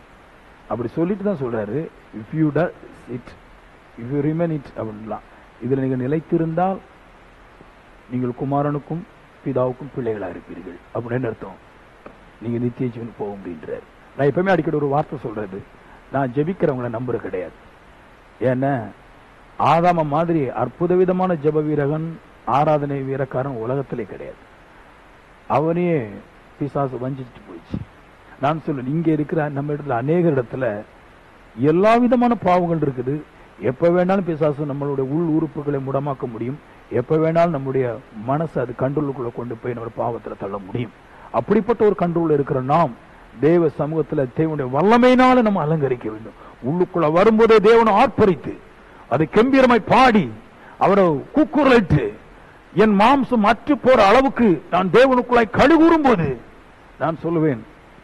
அப்படி சொல்லிட்டு தான் சொல்றாரு if you does it if you remain it அப்படின்லாம், இதுல நீங்க நிலைத்திருந்தால் நீங்கள் குமாரனுக்கும் பிதாவுக்கும் பிள்ளைகளா இருப்பீர்கள் அப்படின்னு அர்த்தம். நீங்க நித்திய ஜீவன் போக முடின்றார். நான் எப்பவுமே அடிக்கடி ஒரு வார்த்தை சொல்றது, நான் ஜெபிக்கிறவங்களை நம்புற கிடையாது. ஏன்னா ஆதாம மாதிரி அற்புத விதமான ஜெப வீரகன் ஆராதனை வீரக்காரன் உலகத்திலே கிடையாது. அவனே பிசாசு வஞ்சிட்டு போயிடுச்சு. நான் சொல்ல இங்க இருக்கிற நம்ம இடத்துல அநேக இடத்துல எல்லா விதமான பாவங்கள் இருக்குது. எப்ப வேணாலும் பிசாசு நம்மளுடைய உள் உறுப்புகளை முடமாக்க முடியும். எப்ப வேணாலும் நம்முடைய மனசு அது கண்ட்ரோலுக்குள்ள கொண்டு போய் நம்ம பாவத்துல தள்ள முடியும். அப்படிப்பட்ட ஒரு கண்ட்ரோல் இருக்கிற நாம் தேவ சமூகத்துல தேவனுடைய வல்லமையினால நம்ம அலங்கரிக்க வேண்டும். உள்ளுக்குள்ள வரும்போதே தேவனை ஆர்ப்பரித்து அதை கம்பீரமாய் பாடி அவரை கூக்குரலிட்டு என் மாம்சம் அற்று போற அளவுக்கு நான் தேவனுக்குள்ளாய் கழுகூறும் போது நான் சொல்லுவேன்,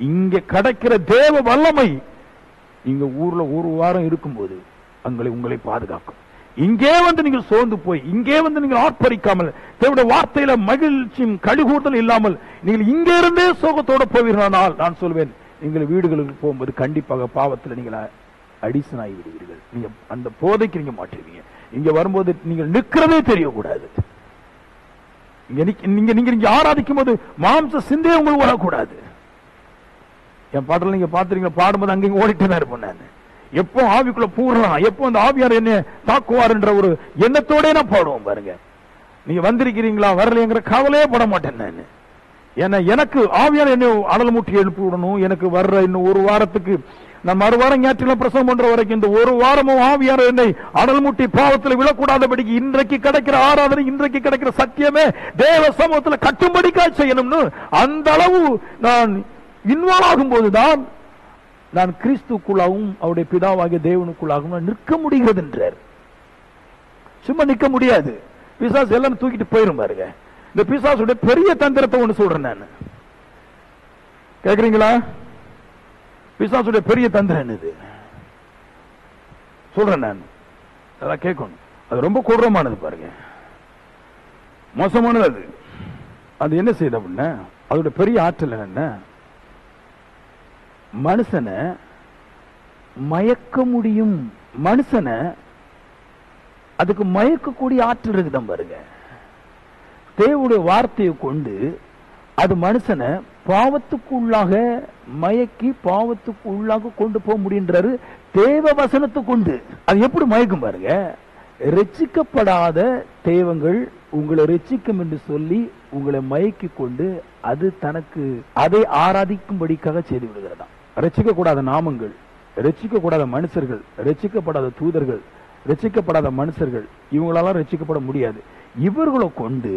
இங்க கிடைக்கிற தேவ வல்லமை நீங்க ஊர்ல ஒரு வாரம் இருக்கும்போது உங்களை பாதுகாக்கும். இங்கே வந்து நீங்கள் சோர்ந்து போய் இங்கே வந்து நீங்கள் ஆர்ப்பரிக்காமல் தேவனுடைய வார்த்தையில மகிழ்ச்சியும் கழுகூறுதல் இல்லாமல் நீங்கள் இங்கே இருந்தே சோகத்தோட போவீர்களானால் நான் சொல்வேன், நீங்கள் வீடுகளுக்கு போகும்போது கண்டிப்பாக பாவத்தில் நீங்கள் அடிசன் ஆகி விடுவீர்கள். நீங்க அந்த போதைக்கு நீங்க மாற்றுவீங்க. இங்க வரும்போது நீங்கள் நிற்கிறதே தெரியக்கூடாது. நீங்க ஆராதிக்கும் போது மாம்ச சிந்தையே உங்களுக்கு வரக்கூடாது. என் பாடல நீங்க பாத்துறீங்க, பாடும்போது அங்கே ஓடிட்டு தான் இருப்பேன் நான். எப்போ ஆவிக்குள்ள பூர்றான், எப்போ அந்த ஆவியார் என்ன தாக்குவார்ன்ற ஒரு எண்ணத்தோட நான் பாடுவோம் பாருங்க. நீங்க வந்திருக்கிறீங்களா வரலைங்கிற கவலையே பட மாட்டேன் நான். ஏன்னா எனக்கு ஆவியார் என்ன அடல் மூட்டி எழுப்பி விடணும். எனக்கு வர்ற இன்னும் ஒரு வாரத்துக்கு நான் மறுவாரம் ஞாயிற்றுல பிரசவம் பண்ற வரைக்கும் இந்த ஒரு வாரமும் ஆவியார் என்னை அடல் மூட்டி பாவத்தில் விழக்கூடாதபடிக்கு இன்றைக்கு கிடைக்கிற ஆராதனை, இன்றைக்கு கிடைக்கிற சத்தியமே தேவ சமூகத்துல கட்டும்படிக்கா செய்யணும்னு அந்த அளவு நான் இன்வால்வ் ஆகும் போதுதான் நான் கிறிஸ்துக்குள்ளாகவும் அவருடைய பிதாவாகிய தேவனுக்குள்ளாகவும் நிற்க முடிகிறது என்றார். சும்மா நிற்க முடியாது. பிசாசு எல்லாம் தூக்கிட்டு போயிரும் பாருங்க. இந்த பிசாசுடைய பெரிய தந்திரத்தை ஒண்ணு சொல்றேன் நான், கேக்குறீங்களா? பிசாசுடைய பெரிய தந்திரம் என்னது சொல்றேன் நான், அதான் கேட்கணும். அது ரொம்ப கொடூரமானது பாருங்க, மோசமானது. அது அது என்ன செய்யுது அப்படின்னா, அதோட பெரிய ஆற்றல் என்ன, மனுஷனை மயக்க முடியும். மனுஷனை அதுக்கு மயக்கக்கூடிய ஆற்றல் இருக்குதான் பாருங்க. தேவனுடைய வார்த்தையை கொண்டு அது மனுஷனை பாவத்துக்குள்ளாக மயக்கி பாவத்துக்குள்ளாக கொண்டு போக முடின்றாரு தேவ வசனத்தை கொண்டு. அது எப்படி மயக்கும் பாருங்க. ரட்சிக்கப்படாத தெய்வங்கள் உங்களை ரட்சிக்கும் என்று சொல்லி உங்களை மயக்கி கொண்டு அது தனக்கு அதை ஆராதிக்கும்படிக்காக செய்து விடுகிறதா. ரட்சிக்க கூடாத நாமங்கள், ரட்சிக்க கூடாத மனுஷர்கள், ரட்சிக்கப்படாத தூதர்கள், ரட்சிக்கப்படாத மனுஷர்கள், இவங்களால ரட்சிக்கப்பட முடியாது. இவர்களை கொண்டு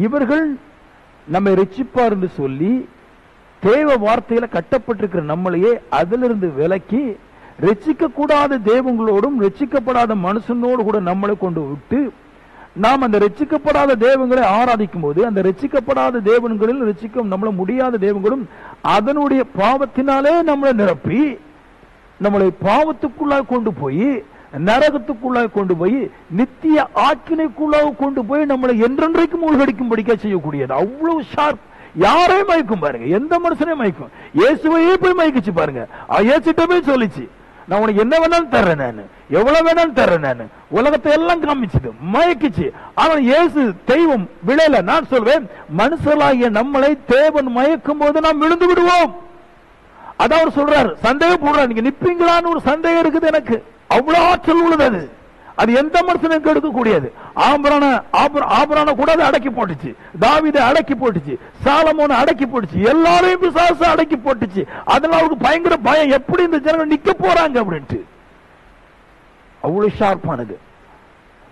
இவர்கள் நம்மை ரட்சிப்பார் என்று சொல்லி தேவ வார்த்தையில கட்டப்பட்டிருக்கிற நம்மளையே அதிலிருந்து விலக்கி ரட்சிக்க கூடாத தேவங்களோடும் ரட்சிக்கப்படாத மனுஷனோடு கூட நம்மளை கொண்டு விட்டு நாம் அந்த ரட்சிக்கப்படாத தேவங்களை ஆராதிக்கும் போது அந்த ரட்சிக்கப்படாத தேவன்களில் ரட்சிக்க நம்மள முடியாத தேவங்களும் அதனுடைய பாவத்தினாலே நம்மளை நிரப்பி நம்மளை பாவத்துக்குள்ளாக கொண்டு போய் நரகத்துக்குள்ளாக கொண்டு போய் நித்திய ஆக்கினைக்குள்ளாக கொண்டு போய் நம்மளை என்றென்றைக்கு மூழ்கடிக்கும்படிக்க செய்யக்கூடியது. அவ்வளவு ஷார்ப். யாரையும் மயக்கும் பாருங்க, எந்த மனுஷனையும் மயக்கும். இயேசுவையே போய் மயக்கிச்சு பாருங்க. இயேசுட்ட போய் சொல்லிச்சு, நான் உனக்கு என்ன வேணாலும் தர்றேன், நான் எவ்வளவு வேணாலும் தர்றேன், நான் உலகத்தை எல்லாம் காமிச்சுது, மயக்கிச்சு. ஆனா இயேசு தெய்வம் விளையல. நான் சொல்வேன், மனுஷர்களாகிய நம்மளை தேவன் மயக்கும் போது நாம் விழுந்து விடுவோம். அதான் அவர் சொல்றாரு, சந்தேகம் போடுறாரு, நீங்க நிப்பீங்களான்னு ஒரு சந்தேகம் இருக்குது எனக்கு. அவ்வளவு ஆற்றல் உள்ளது அது. அது எந்த மனுஷனுக்கு எடுக்கக்கூடியது. ஆபரான கூட அதை அடக்கி போட்டுச்சு, தாவீதை அடக்கி போட்டுச்சு, சாலமோனை அடக்கி போட்டுச்சு, எல்லாரையும் பிசாசு அடக்கி போட்டுச்சு. அதனால அவருக்கு பயங்கர பயம், எப்படி இந்த ஜனங்கள் நிக்க போறாங்க அப்படின்ட்டு. அவ்வளவு ஷார்ப்பானது.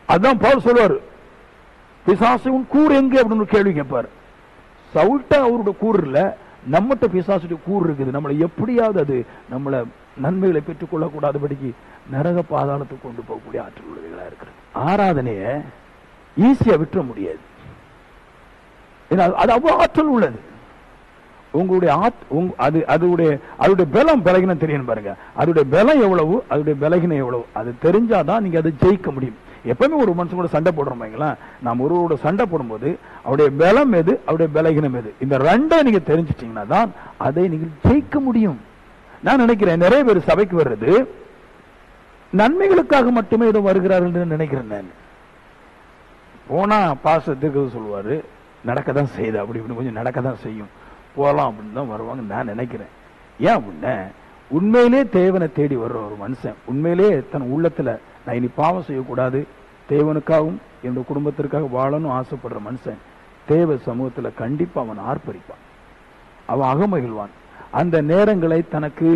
அதான் பவுல் சொல்லுவாரு, பிசாசு உன் கூறு எங்க அப்படின்னு கேள்வி கேட்பாரு. சவுல்ட்ட அவருடைய கூறு இல்ல, நம்மகிட்ட பிசாசுடைய கூறு இருக்குது. நம்மளை எப்படியாவது அது நம்மளை நன்மைகளை பெற்றுக் கொள்ளக்கூடாதபடிக்கு நரக பாதாளத்துக்கு கொண்டு போகக்கூடிய ஆற்றல் உள்ளவைகளா இருக்கிறது. ஆராதனைய ஈஸியா விட்டுற முடியாது. அது அவ்வளவு ஆற்றல் உள்ளது. உங்களுடைய அதோடைய பலம் பலகினம் தெரியும் பாருங்க. அதோடைய பலம் எவ்வளவு, அதோடைய பலகினம் எவ்வளவு, அது தெரிஞ்சாதான் நீங்க அதை ஜெயிக்க முடியும். எப்பவுமே ஒரு மனுஷன் கூட சண்டை போடுறோம் வைங்களா, நாம் ஒருவரோட சண்டை போடும்போது அவருடைய பலம் எது, அவருடைய பலகீனம் எது, இந்த ரெண்டை நீங்க தெரிஞ்சிட்டீங்கன்னா தான் அதை நீங்கள் ஜெயிக்க முடியும். நான் நினைக்கிறேன் நிறைய பேர் சபைக்கு வர்றது நன்மைகளுக்காக மட்டுமே ஏதோ வருகிறார்கள் நினைக்கிறேன். நான் போனா பாசத்துக்கு சொல்லுவாரு, நடக்கதான் செய்யுது, அப்படி இப்படி கொஞ்சம் நடக்கதான் செய்யும், போலாம் அப்படின்னு தான் வருவாங்க நான் நினைக்கிறேன். ஏன் அப்படின்னா உண்மையிலே தேவனை தேடி வர்ற ஒரு மனுஷன், உண்மையிலே தன் உள்ளத்துல நான் இனி பாவம் செய்யக்கூடாது, தேவனுக்காகவும் என்னுடைய குடும்பத்திற்காக வாழணும் ஆசைப்படுற மனுஷன் தேவ சமூகத்துல கண்டிப்பா அவன் ஆர்ப்பரிப்பான், அவன் அகமகிழ்வான், அந்த நேரங்களை தனக்கு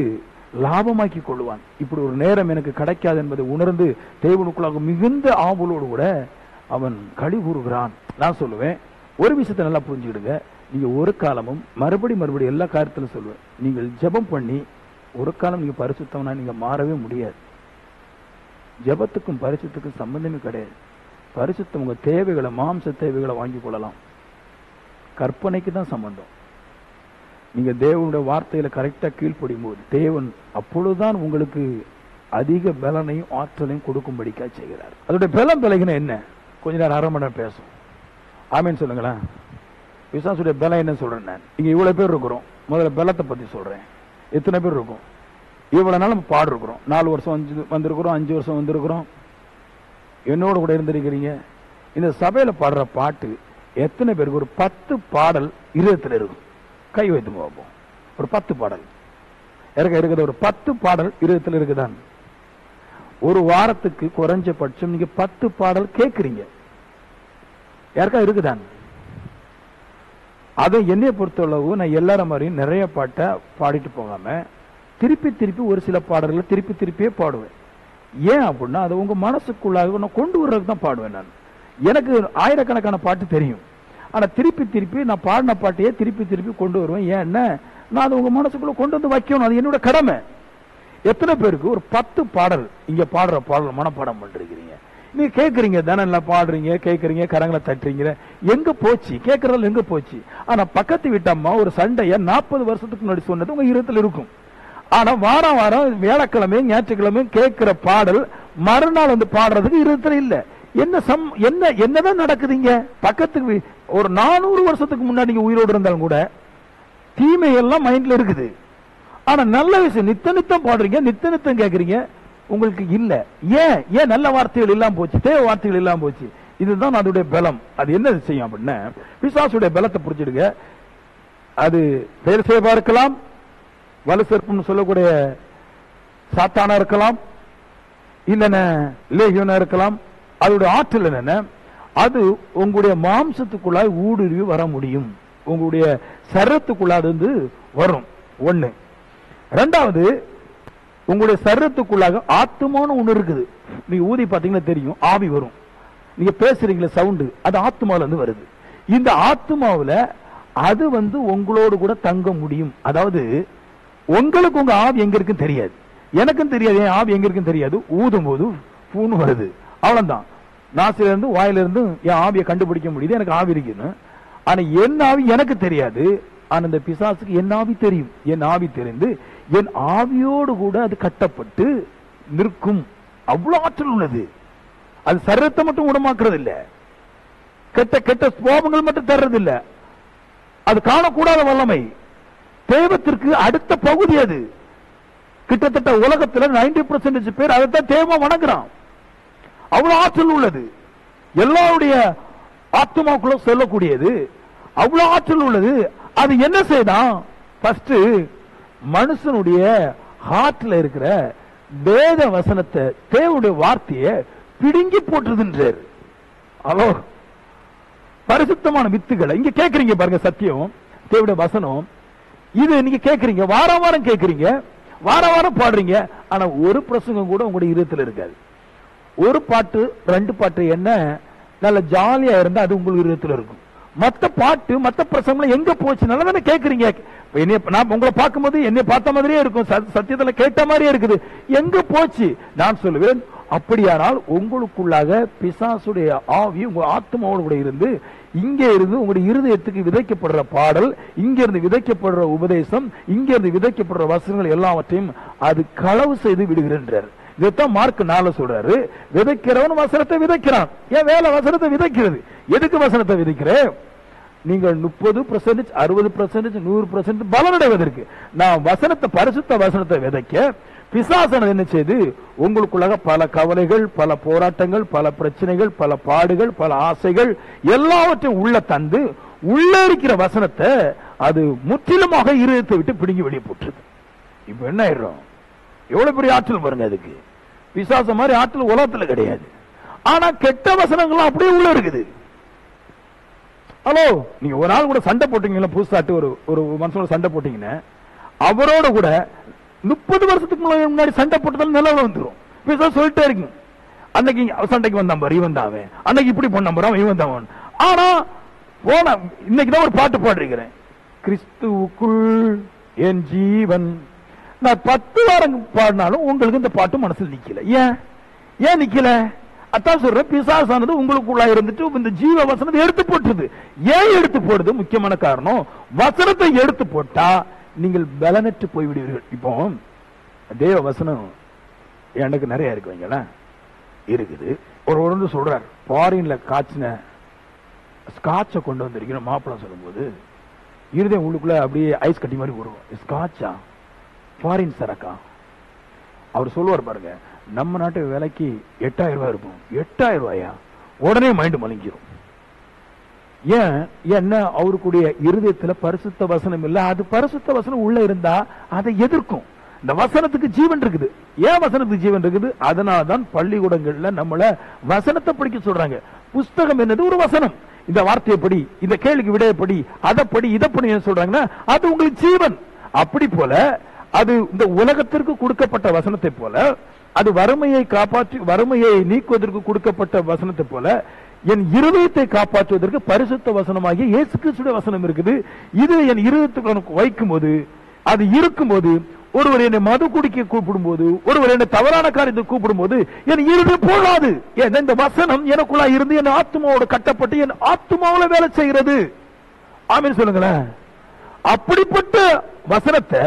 லாபமாக்கி கொள்வான். இப்படி ஒரு நேரம் எனக்கு கிடைக்காது என்பதை உணர்ந்து தேவனுக்குள்ளாக மிகுந்த ஆவலோடு கூட அவன் களி கூறுகிறான். நான் சொல்லுவேன், ஒரு விஷயத்தை நல்லா புரிஞ்சுக்கிடுங்க, நீங்க ஒரு காலமும் மறுபடி எல்லா காரியத்திலும் சொல்லுவேன், நீங்கள் ஜெபம் பண்ணி ஒரு காலம் நீங்க பரிசுத்தவனா நீங்க மாறவே முடியாது. ஜெபத்துக்கும் பரிசுத்துக்கும் சம்பந்தமே கிடையாது. பரிசுத்தம் உங்க தேவைகளை, மாம்ச தேவைகளை வாங்கி கொள்ளலாம், கற்பனைக்கு தான் சம்பந்தம். நீங்க தேவனுடைய வார்த்தையில கரெக்டா கீழ்ப்படியும் போது தேவன் அப்பொழுதுதான் உங்களுக்கு அதிக பலனையும் ஆற்றலையும் கொடுக்கும்படிக்கா செய்கிறார். அதோட பலம் பலகின என்ன, கொஞ்ச நேரம் அரை மணி நேரம் பேசும். ஆமேன்னு சொல்லுங்களேன். பிசாசுடைய பலம் என்ன சொல்றேன் நான். இங்க இவ்வளவு பேர் இருக்கிறோம், முதல்ல பலத்தை பத்தி சொல்றேன். எத்தனை பேர் இருக்கும், இவ்வளவு நாள் நம்ம பாடு இருக்கிறோம், 4 வருஷம் வந்திருக்கிறோம், 5 வருஷம் வந்திருக்கிறோம், என்னோட கூட இருந்திருக்கிறீங்க. இந்த சபையில பாடுற பாட்டு எத்தனை பேருக்கு ஒரு 10 பாடல் இருதயத்தில் இருக்கும்? கை வைத்து பார்ப்போம். ஒரு 10 பாடல் இருக்குது, ஒரு 10 பாடல் இருதயத்தில் இருக்குதான். ஒரு வாரத்துக்கு குறைஞ்சபட்சம் நீங்க 10 பாடல் கேட்கிறீங்க, யாருக்கா இருக்குதான்? அதை என்னைய பொறுத்தளவு நான் எல்லாரும் மாதிரியும் நிறைய பாட்டை பாடிட்டு போகாம திருப்பி ஒரு சில பாடல்களை திருப்பியே பாடுவேன். ஏன் அப்படின்னா அது உங்க மனசுக்குள்ளாக நான் கொண்டு வர்றதுக்கு தான் பாடுவேன். நான் எனக்கு ஆயிரக்கணக்கான பாட்டு தெரியும், ஆனா திருப்பி நான் பாடின பாட்டையே திருப்பி கொண்டு வருவேன். ஏன்னா நான் அது உங்க மனசுக்குள்ள கொண்டு வந்து வைக்கணும், அது என்னோட கடமை. எத்தனை பேருக்கு ஒரு 10 பாடல் இங்க பாடுற பாடல் மனப்பாடம் பண்ணிருக்கிறீங்க? நீங்க கேட்கறீங்க தானே, பாடுறீங்க, கேட்கறீங்க, கரங்களை தட்டுறீங்க, எங்க போச்சு கேட்கறதுல எங்க போச்சு? ஆனா பக்கத்து வீட்டம்மா ஒரு சண்டைய 40 வருஷத்துக்கு முன்னாடி சொன்னது உங்க இருதயத்தில் இருக்கும். ஆனா வாரம் வியாழக்கிழமை ஞாயிற்றுக்கிழமை கேட்கிற பாடல் மறுநாள் வந்து பாடுறதுக்கு இருதயத்தில் இல்ல. என்னதான் நடக்குதுங்க? பக்கத்துக்கு ஒரு 400 வருஷத்துக்கு முன்னாடி நீங்க உயிரோடு இருந்தாலும் கூட தீமை எல்லாம் மைண்ட்ல இருக்குது. ஆனா நல்ல விஷயம் நித்தம் பாடுறீங்க, நித்தம் கேட்கறீங்க, உங்களுக்கு இல்ல. ஏன் நல்ல வார்த்தைகள் இல்லாம போச்சு, தேவ வார்த்தைகள் இல்லாம போச்சு. இதுதான் அதோடைய பலம். அது என்ன செய்யும் அப்படின்னா, பிசாசுடைய பலத்தை புரிஞ்சிடுங்க. அது பெயர்சேபா இருக்கலாம், வலுசற்பம் சொல்லக்கூடிய சாத்தானா இருக்கலாம், இல்லைன்னா லேகியோனா இருக்கலாம். அதோட ஆற்றல் என்னென்ன, அது உங்களுடைய மாம்சத்துக்குள்ளாய் ஊடுருவி வர முடியும், உங்களுடைய சரீரத்துக்குள்ளாது வந்து வரும். ஒண்ணு. ரெண்டாவது, உங்களுடைய சரீரத்துக்குள்ளாக ஆத்மான ஒண்ணு இருக்குது. நீங்க ஊதி பாத்தீங்கன்னா தெரியும், ஆவி வரும். நீங்க பேசுறீங்களா சவுண்டு, அது ஆத்மால இருந்து வருது. இந்த ஆத்மாவில அது வந்து உங்களோடு கூட தங்க முடியும். அதாவது உங்களுக்கு உங்க ஆவி எங்க இருக்குன்னு தெரியாது, எனக்கும் தெரியாது, என் ஆவி எங்க இருக்குன்னு தெரியாது. ஊதும் போது பூன்னு வருது, அவ்வளவுதான். நாசில இருந்து வாயில இருந்து என் ஆவியை கண்டுபிடிக்க முடியுது, எனக்கு ஆவி இருக்குன்னு. ஆனா என் ஆவி எனக்கு தெரியாது. ஆனா இந்த பிசாசுக்கு என் ஆவி தெரியும். என் ஆவி தெரிந்து என் ஆவியோடு கூட அது கட்டப்பட்டு நிற்கும். அவ்வளவு ஆற்றல் உள்ளது. அது சரீரத்தை மட்டும் உடமாக்குறது இல்ல, கெட்ட கோபங்கள் மட்டும் தர்றது இல்ல, அது காணக்கூடாத வல்லமை. தெய்வத்திற்கு அடுத்த பகுதி அது. கிட்டத்தட்ட உலகத்துல 90% பேர் அதைத்தான் தெய்வம் வணங்குறான். அவ்வளவு ஆற்றல் உள்ளது. எல்லாருடைய ஆத்மாக்குள்ள சொல்லக்கூடியது அவ்வளவு ஆற்றல் உள்ளது. அது என்ன செய்தான், ஃபர்ஸ்ட் மனுஷனுடைய ஹார்ட்ல இருக்கிற வேத வசனத்தை, தேவனுடைய வார்த்தையை பிடுங்கி போட்டுருதுன்றார். ஹலோ, பரிசுத்தமான வித்துக்களை இங்க கேட்கறீங்க பாருங்க, சத்தியம் தேவனுடைய வசனம். இது நீங்க கேட்கறீங்க, வாரம் கேட்கறீங்க, வாரம் பாடுறீங்க. ஆனா ஒரு பிரசங்கம் கூட உங்களுடைய இருதயத்தில் இருக்காது. ஒரு பாட்டு 2 பாட்டு என்ன நல்ல ஜாலியா இருந்தா அது உங்களுக்கு இருதயத்தில் இருக்கும். மத்த பாட்டு மத்த பிரசங்கம் எங்க போச்சு? நல்லா தானே கேட்கறீங்க. நான் உங்களை பார்க்கும்போது என்னை பார்த்த மாதிரியே இருக்கும், சத்தியத்துல கேட்ட மாதிரியே இருக்குது, எங்க போச்சு? நான் சொல்லுவேன், அப்படியானால் உங்களுக்குள்ளாக பிசாசுடைய ஆவி உங்க ஆத்மாவோடு கூட இருந்து இங்கே இருந்து உங்களுடைய இருதயத்துக்கு விதைக்கப்படுற பாடல், இங்க இருந்து விதைக்கப்படுற உபதேசம், இங்க இருந்து விதைக்கப்படுற வசனங்கள் எல்லாவற்றையும் அது களவு செய்து விடுகின்றார். இதுதான் மார்க் 4 சொல்றாரு. விதைக்கிறவன் வசனத்தை விதைக்கிறான். ஏன் வேலை வசனத்தை விதைக்கிறது? எதுக்கு வசனத்தை விதைக்கிறேன்? நீங்கள் 30%, 60%, 100% பலனடைவதற்கு. நான் வசனத்தை, பரிசுத்த வசனத்தை விதைக்க பிசாசனது என்ன செய்து உங்களுக்குள்ளாக பல கவலைகள், பல போராட்டங்கள், பல பிரச்சனைகள், பல பாடுகள், பல ஆசைகள் எல்லாவற்றையும் உள்ள தந்து உள்ள இருக்கிற வசனத்தை அது முற்றிலுமாக இருதயத்தை விட்டு பிடுங்கி வெளியே போட்டுருது. இப்ப என்ன ஆயிடும்? எவ்வளவு பெரிய ஆற்றல் பாருங்க. அதுக்கு பிசாச மாதிரி ஆற்றல் உலகத்துல கிடையாது. ஆனா கெட்ட வசனங்கள் அப்படியே உள்ள இருக்குது. ஹலோ, நீங்க ஒரு ஆள் கூட சண்டை போட்டீங்கன்னா, புதுசாட்டு ஒரு மனுஷனோட சண்டை போட்டீங்கன்னா, அவரோட கூட 30 வருஷத்துக்கு முன்னாடி சண்டை போட்டதால நிலவுல வந்துடும். பிசாசு சொல்லிட்டே இருக்கு, அன்னைக்கு சண்டைக்கு வந்தான் பாரு இவன் தான், அன்னைக்கு இப்படி பண்ணான் பாரு இவன் தான். ஆனா போன இன்னைக்குதான் ஒரு பாட்டு பாடுறேன், கிறிஸ்துவுக்குள் என் ஜீவன். நான் 10 வாரம் பாடினாலும் உங்களுக்கு இந்த பாட்டு மனசில் நிக்கல. ஏன் நிக்கல? அதான் சொல்ற, பிசாசானது உங்களுக்குள்ள இருந்துட்டு இந்த ஜீவ வசனத்தை எடுத்து போட்டுது. ஏன் எடுத்து போடுது? முக்கியமான காரணம், வசனத்தை எடுத்து போட்டா நீங்கள் பலனற்று போய்விடுவீர்கள். இப்போ தேவ வசனம் எனக்கு நிறைய இருக்கு, வைங்களா இருக்குது. ஒரு சொல்றார், ஃபாரின்ல காய்ச்சின ஸ்காட்சை கொண்டு வந்திருக்கிற மாப்பிள்ளை சொல்லும் போது இருதயம் உள்ளுக்குள்ள அப்படியே ஐஸ் கட்டி மாதிரி வரும். ஸ்காட்சா, ஃபாரின் சரக்கா? அவர் சொல்லுவார் பாருங்க, நம்ம நாட்டு விலைக்கு 8000 ரூபாய் இருக்கும். 8000 ரூபாயா? உடனே மைண்ட் மலிஞ்சிரும். ஏன் அவருக்குடைய இருதயத்துல பரிசுத்த வசனம் இல்ல. அது பரிசுத்த வசனம் உள்ள இருந்தா அதை எதிர்க்கும். இந்த வசனத்துக்கு ஜீவன் இருக்குது. ஏன் வசனத்துக்கு ஜீவன் இருக்குது? அதனாலதான் பள்ளிக்கூடங்கள்ல நம்மள வசனத்தை படிக்க சொல்றாங்க. புஸ்தகம் என்னது? ஒரு வசனம். இந்த வார்த்தையை படி, இந்த கேள்விக்கு விடையப்படி, அதை படி, இதை படி சொல்றாங்கன்னா அது உங்களுக்கு ஜீவன். அப்படி போல அது இந்த உலகத்திற்கு கொடுக்கப்பட்ட வசனத்தை போல, அது வறுமையை காப்பாற்றி வறுமையை நீக்குவதற்கு கொடுக்கப்பட்ட வசனத்தை போல, என் இருதயத்தை காப்பாற்றுவதற்கு பரிசுத்த வசனமாகிய இயேசு கிறிஸ்துவின் வசனம் இருக்குது. இது என் இருதயத்துக்கு வைக்கும் போது, அது இருக்கும்போது, ஒருவர் என்னை மது குடிக்க கூப்பிடும் போது, ஒருவர் என்னை தவறான காரியத்தை கூப்பிடும் போது என் இருதயம் போகாது. ஏன்னா இந்த வசனம் எனக்குள்ள இருந்து என் ஆத்மாவோட கட்டப்பட்டு என் ஆத்மாவோட வேலை செய்கிறது. ஆமென் சொல்லுங்களேன். அப்படிப்பட்ட வசனத்தை,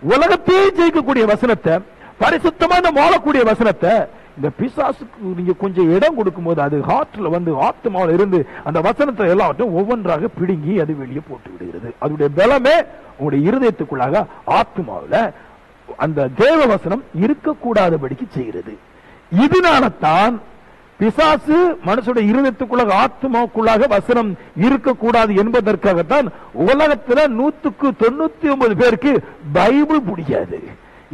உலகத்தையே ஜெயிக்கக்கூடிய வசனத்தை, பரிசுத்தமான வாழக்கூடிய வசனத்தை இந்த பிசாசுக்கு நீங்க கொஞ்சம் இடம் கொடுக்கும் போது அது ஹார்ட்ல வந்து ஆத்மாவில் இருந்து அந்த வசனத்தை எல்லாவற்றையும் ஒவ்வொன்றாக பிடுங்கி அது வெளியே போட்டு விடுகிறது. அதனுடைய பலமே உங்களுடைய இருதயத்துக்குள்ளாக ஆத்மாவில் அந்த தேவ வசனம் இருக்கக்கூடாதபடிக்கு செய்கிறது. இதனால தான் பிசாசு மனுஷனுடைய இருதயத்துக்குள்ளாக ஆத்மாவுக்குள்ளாக வசனம் இருக்கக்கூடாது என்பதற்காகத்தான் உலகத்துல 199 பேருக்கு பைபிள் பிடிக்காது.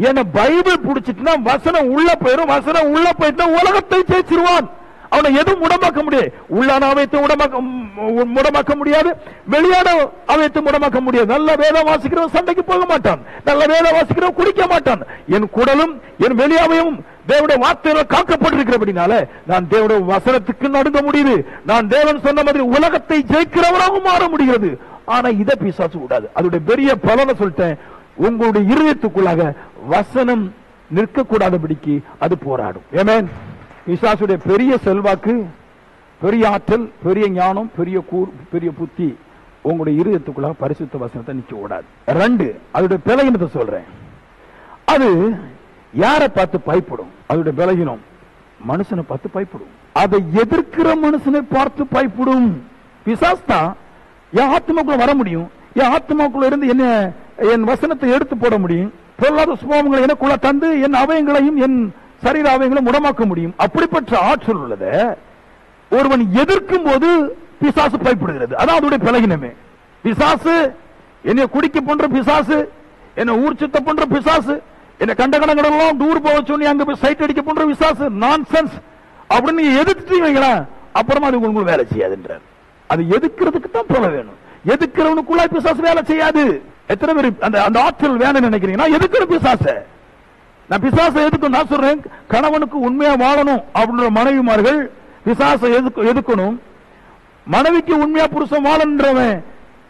ஏன்னா பைபிள் பிடிச்சிட்டுனா வசனம் உள்ள போயிடும். வசனம் உள்ள போயிட்டா உலகத்தை ஜெயிச்சிருவான். அவனை எதுவும் முடமாக்க முடியாது. உள்ளான அவயத்தை முடமாக்க முடியாது, வெளியான அவயத்தை முடமாக்க முடியாது. நல்ல வேதம் வாசிக்கிறவன் சண்டைக்கு போக மாட்டான், நல்ல வேதம் வாசிக்கிறவன் குடிக்க மாட்டான். என் குடலும் என் வெளியாவையும் தேவனுடைய வார்த்தையால் காக்கப்பட்டிருக்கிறபடினால நான் தேவனுடைய வசனத்துக்கு நடுங்க முடியுது. நான் தேவன் சொன்ன மாதிரி உலகத்தை ஜெயிக்கிறவராக மாற முடிகிறது. ஆனா இதை பிசாசு கூடாது. அதோட பெரிய பலனை சொல்லிட்டேன். உங்களுடைய இருதயத்துக்குள்ளாக வசனம் நிற்கக்கூடாதபடிக்கு அது போராடும். ஆமென். பிசாசுடைய பெரிய செல்வாக்கு, பெரிய ஆற்றல், பெரிய ஞானம், பெரிய புத்தி உங்களுடைய இருதயத்துக்குள்ளாக பரிசுத்த வசனத்தை நிக்க கூடாது. 2, அதோட பலகீனத்தை சொல்றேன். அது யாரை பார்த்து பயப்படும்? அதோட பலகீனம் மனுஷனை பார்த்து பயப்படும். அதை எதிர்க்கிற மனுஷனை பார்த்து பயப்படும். பிசாசு தான் என் ஆத்மாக்குள்ள வர முடியும், என் ஆத்மாக்குள்ள இருந்து என்ன என் வசனத்தை எடுத்து போட முடியும், பொருளாதார சுபாவங்களை எனக்குள்ள தந்து என் அவயங்களையும் என் சரீர அவயங்களையும் முடமாக்க முடியும். அப்படிப்பட்ட ஆற்றல் உள்ளத ஒருவன் எதிர்க்கும் போது பிசாசு பயப்படுகிறது. அதான் அதோடைய பலகீனமே. பிசாசு என்னை குடிக்க பண்ற பிசாசு, என்ன ஊர் சுத்த பண்ற பிசாசு, என்ன கண்ட கடங்கடெல்லாம் டூர் போக சொல்லி அங்க போய் சைட் அடிக்க பண்ற பிசாசு, நான்சென்ஸ் அப்படின்னு எதிர்த்துட்டீங்களா, அப்புறமா அது உங்களுக்கு வேலை செய்யாதுன்றார். அது எதிர்க்கிறதுக்கு தான் போல வேணும். எதிர்க்கிறவனுக்குள்ள பிசாசு வேலை செய்யாது. எத்தனை பேர் அந்த ஆற்றல் வேணும்னு நினைக்கிறீங்க? நான் எதுக்கிற பிசாச, நான் பிசாசை எதுக்கும். நான் சொல்றேன், கணவனுக்கு உண்மையா வாழணும் அப்படின்ற மனைவிமார்கள் பிசாசை எதுக்கணும். மனைவிக்கு உண்மையா புருஷன் வாழன்றவன்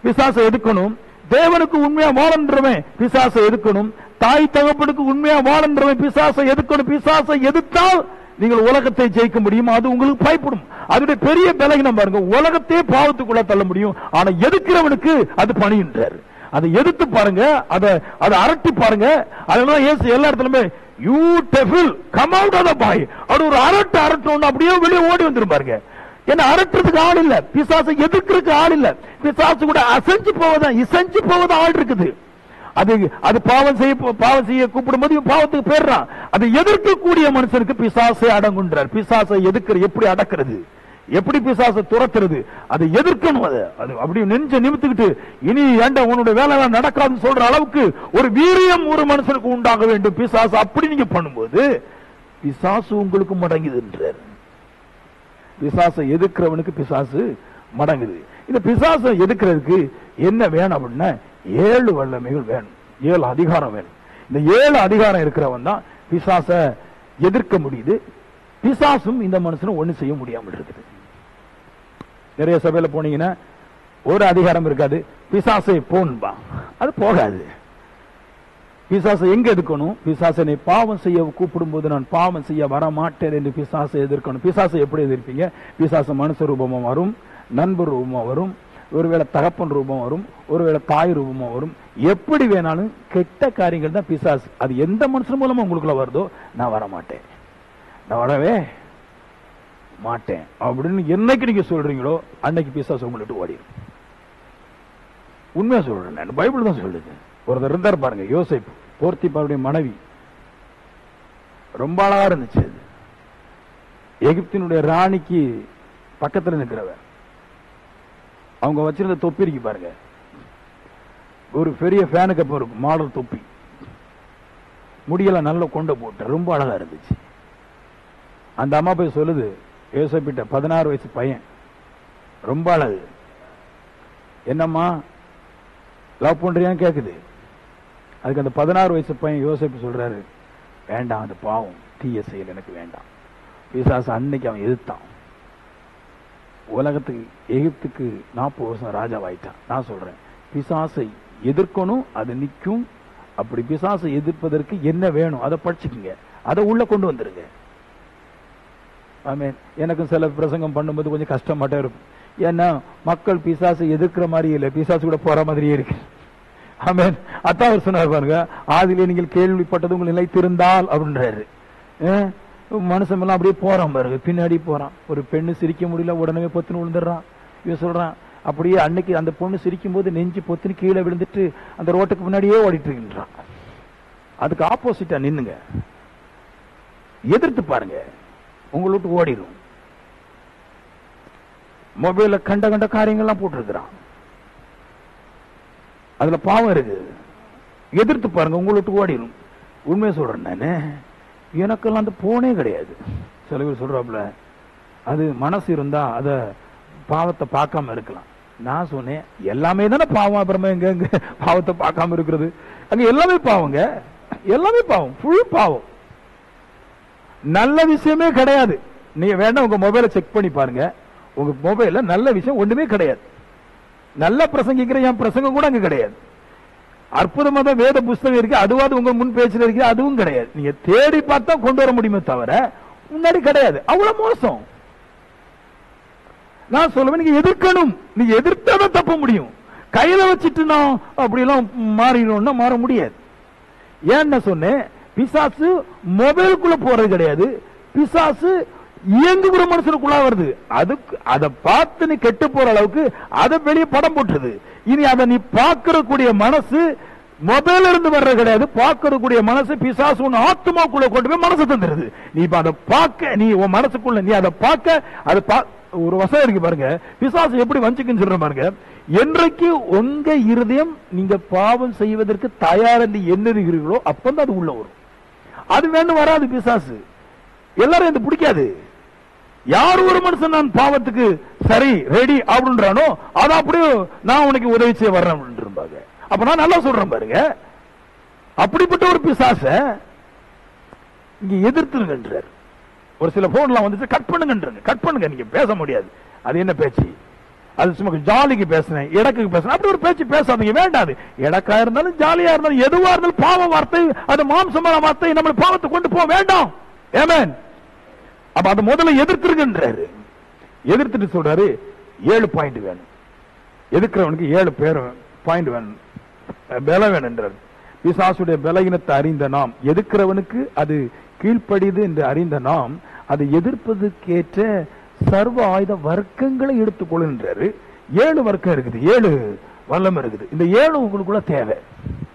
பிசாசை எதுக்கணும். தேவனுக்கு உண்மையா வாழன்றவன் பிசாசை எதுக்கணும். தாய் தகப்பனுக்கு உண்மையா வாழன்றவன் பிசாசை எதுக்கணும். பிசாசை எதிர்த்தால் நீங்கள் உலகத்தை ஜெயிக்க முடியும். அது உங்களுக்கு பயப்படும். அதனுடைய பெரிய பலகீனம் பாருங்க, உலகத்தையே பாவத்துக்குள்ள தள்ள முடியும். ஆனா எதுக்கிறவனுக்கு அது பணின்றார். அதை எதிர்த்து பாருங்க, அதை அரட்டி பாருங்க. அதனால இயேசு எல்லா இடத்துலயுமே you devil come out of the boy. அவர் ஒரு அரட்டணும் அப்படியே வெளியே ஓடி வந்துருப்பாருங்க. ஏன்னா அரட்டுறதுக்கு ஆள் இல்ல, பிசாசை எதிர்க்கிறதுக்கு ஆள் இல்ல. பிசாசு கூட அசைஞ்சு போவதா ஆள் இருக்குது. அது பாவம் செய்ய கூப்பிடும் போது பாவத்துக்கு போயிடுறான். அதை எதிர்க்கக்கூடிய மனுஷனுக்கு பிசாசை அடங்குன்றார். பிசாசை எப்படி அடக்கிறது, எப்படி பிசாசை துரத்துறது, அதை எதிர்க்கணும். அது அப்படி நெஞ்ச நிமித்துக்கிட்டு இனி ஏண்ட உன்னுடைய வேலை நடக்காதுன்னு சொல்ற அளவுக்கு ஒரு வீரியம் ஒரு மனுஷனுக்கு உண்டாக வேண்டும். பிசாசு அப்படி நீங்க பண்ணும்போது பிசாசு உங்களுக்கு மடங்குதுன்றார். பிசாசை எதிர்க்கிறவனுக்கு பிசாசு மடங்குது. இந்த பிசாசை எதிர்க்கிறதுக்கு என்ன வேணும் அப்படின்னா 7 வல்லமைகள் வேணும், 7 அதிகாரம் வேணும். இந்த 7 அதிகாரம் இருக்கிறவன் தான் பிசாசை எதிர்க்க முடியுது. பிசாசும் இந்த மனுஷனும் ஒண்ணு செய்ய முடியாமல் இருக்குது. நிறைய சபையில போனீங்கன்னா ஒரு அதிகாரம் இருக்காது, பிசாசை போன்பா, அது போகாது. பிசாசை எங்க எதிர்க்கணும்? பிசாசனை பாவம் செய்ய கூப்பிடும் போது நான் பாவம் செய்ய வர மாட்டேன் என்று பிசாசை எதிர்க்கணும். பிசாசை எப்படி எதிர்ப்பீங்க? பிசாசு மனுஷ ரூபமா வரும், நண்பர் ரூபமா வரும், ஒருவேளை தகப்பன் ரூபம் வரும், ஒருவேளை தாய் ரூபமா வரும். எப்படி வேணாலும் கெட்ட காரியங்கள் தான் பிசாசு. அது எந்த மனுஷன் மூலமா உங்களுக்குள்ள வருதோ நான் வர மாட்டேன், நான் வரவே மாட்டேன் அப்படின்னு என்னைக்கு நீங்க சொல்றீங்களோ அன்னைக்கு பிசாசு உங்கள்கிட்ட ஓடிடும். உண்மையா சொல்றேன், நான் பைபிள் தான் சொல்லுது. ஒருத்தர் இருந்தார் பாருங்க, யோசேப்பு, போர்த்திபாவுடைய மனைவி, ரொம்ப அழகா இருந்துச்சு. எகிப்தினுடைய ராணிக்கு பக்கத்தில் நிற்கிறவர். அவங்க வச்சிருந்த தொப்பி இருக்கு பாருங்க, ஒரு பெரிய ஃபேனுக்கு அப்ப இருக்கும் மாடல் தொப்பி, முடியெல்லாம் நல்லா கொண்டு போட்டு ரொம்ப அழகா இருந்துச்சு. அந்த அம்மா போய் சொல்லுது யோசேப்பிட்ட, 16 வயசு பையன், ரொம்ப அழகு, என்னம்மா லவ் பண்றியான்னு கேக்குது. அதுக்கு அந்த 16 வயசு பையன் யோசேப்பு சொல்றாரு, வேண்டாம், அந்த பாவம் தீய செயல் எனக்கு வேண்டாம். பிசாசு அன்னைக்கு அவன் எதிர்த்தான். உலகத்துக்கு எகிப்துக்கு 40 வருஷம் ராஜாவாயிட்டான். நான் சொல்றேன், பிசாசை எதிர்க்கணும், அது நிற்கும். அப்படி பிசாசை எதிர்ப்பதற்கு என்ன வேணும் அதை படிச்சுக்குங்க, அதை உள்ள கொண்டு வந்துருங்க. ஆமென். எனக்கும் சில பிரசங்கம் பண்ணும்போது கொஞ்சம் கஷ்டமாட்டே இருக்கும். ஏன்னா மக்கள் பிசாசை எதிர்க்கிற மாதிரி இல்லை, பிசாசு கூட போற மாதிரியே இருக்கு. ஆமென். அதான் அவர் சொன்னார் பாருங்க, ஆதிலே நீங்கள் கேள்விப்பட்டது உங்கள் நிலைத்திருந்தால் அப்படின்றாரு. மனுஷன் எல்லாம் அப்படியே போறான் பாருங்க, பின்னாடி போறான். ஒரு பெண்ணு சிரிக்க முடியல, உடனே பொத்துன்னு விழுந்துடுறான். இவன் சொல்றான், அப்படியே அன்னைக்கு அந்த பொண்ணு சிரிக்கும் போது நெஞ்சு பொத்துன்னு கீழே விழுந்துட்டு அந்த ரோட்டுக்கு முன்னாடியே ஓடிட்டு இருக்கின்றான். அதுக்கு ஆப்போசிட்டா நின்னுங்க, எதிர்த்து பாருங்க, உங்களுக்கு ஓடிடும். மொபைல்ல கண்ட காரியங்கள்லாம் போட்டிருக்கிறான், அதுல பாவம் இருக்கு, எதிர்த்து பாருங்க, உங்களுக்கு ஓடிடும். உண்மையை சொல்றேன் நானு, எனக்கெல்லாம் அந்த போனே கிடையாது. சில பேர் சொல்றாப்புல அது மனசு இருந்தா அத பாவத்தை பார்க்காம இருக்கலாம். நான் சொன்னேன், எல்லாமே தானே பாவம், அப்புறமா எங்க பாவத்தை பார்க்காம இருக்கிறது? அங்க எல்லாமே பாவங்க, எல்லாமே பாவம், ஃபுல் பாவம், நல்ல விஷயமே கிடையாது. நீங்க வேணா உங்க மொபைலை செக் பண்ணி பாருங்க, உங்க மொபைல்ல நல்ல விஷயம் ஒண்ணுமே கிடையாது. நல்ல பிரசங்கிக்கிற என் பிரசங்கம் கூட அங்க கிடையாது. அற்புதமாக வேத புஸ்தகம் இருக்கு, அதுவாது உங்க முன் பேச்சில் இருக்கு, அதுவும் கிடையாது. நீங்க தேடி பார்த்தா கொண்டு வர முடியுமே தவிர முன்னாடி கிடையாது. அவ்வளவு மோசம். நான் சொல்லுவேன், நீங்க எதிர்க்கணும். நீங்க எதிர்த்தாதான் தப்ப முடியும். கையில வச்சுட்டு நான் அப்படி எல்லாம் மாறிடணும்னா மாற முடியாது. ஏன்னு சொன்னேன், பிசாசு மொபைலுக்குள்ள போறது கிடையாது, பிசாசு இயங்குகிற மனுஷனுக்குள்ள வருது. அதுக்கு அதை பார்த்து நீ கெட்டு போற அளவுக்கு அதை வெளியே படம் போட்டுருது. இனி அதை நீ பார்க்கக்கூடிய மனசு மொபைல் இருந்து வர்றது கிடையாது, பார்க்கக்கூடிய மனசு பிசாசு உன் ஆத்மாக்குள்ள கொண்டு போய் மனசு தந்துருது. நீ இப்ப அதை பார்க்க, நீ உன் மனசுக்குள்ள நீ அதை பார்க்க, அது ஒரு வசனம் இருக்கு பாருங்க, பிசாசு எப்படி வஞ்சிக்குன்னு சொல்ற பாருங்க, என்றைக்கு உங்க இருதயம் நீங்க பாவம் செய்வதற்கு தயார் என்று எண்ணுகிறீர்களோ அப்பதான் அது உள்ள வரும். அது வேணும் வராது. பிசாசு எல்லாரும் இது பிடிக்காது. யார் ஒரு மனுஷன் நான் பாவத்துக்கு சரி ரெடி அப்படின்றானோ அது அப்படியே நான் உனக்கு உதவி செய்ய வர்றேன். அப்ப நான் நல்லா சொல்றேன் பாருங்க, அப்படிப்பட்ட ஒரு பிசாச இங்க எதிர்த்துருங்கன்றார். ஒரு சில போன்லாம் வந்துச்சு, கட் பண்ணுங்கன்றாங்க. கட் பண்ணுங்க, நீங்க பேச முடியாது. அது என்ன பேச்சு? அது சும்மா ஜாலிக்கு பேசுறேன், இடக்கு பேசுறேன், அப்படி ஒரு பேச்சு பேசாதீங்க, வேண்டாது. இடக்கா இருந்தாலும் ஜாலியா இருந்தாலும் எதுவா இருந்தாலும் பாவ வார்த்தை, அது மாம்சமான வார்த்தை நம்ம பாவத்தை கொண்டு போக வேண்டாம். ஆமென். அப்ப அது முதல்ல எதிர்த்துருங்கன்றாரு. எதிர்த்துட்டு சொல்றாரு 7 பாயிண்ட் வேணும். எதிர்க்கிறவனுக்கு 7 பேர் பாயிண்ட் வேணும், பலம் வேணுன்றாரு. பிசாசுடைய பலகீனத்தை அறிந்த நாம், எதிர்க்கிறவனுக்கு அது கீழ்ப்படிது என்று அறிந்த நாம், அதை எதிர்ப்பதற்கேற்ற சர்வ ஆயுத வர்க்கங்களை எடுத்துக்கொள்கின்றாரு. 7 வர்க்கம் இருக்குது, 7 வல்லம் இருக்குது. இந்த 7 உங்களுக்குள்ள தேவை.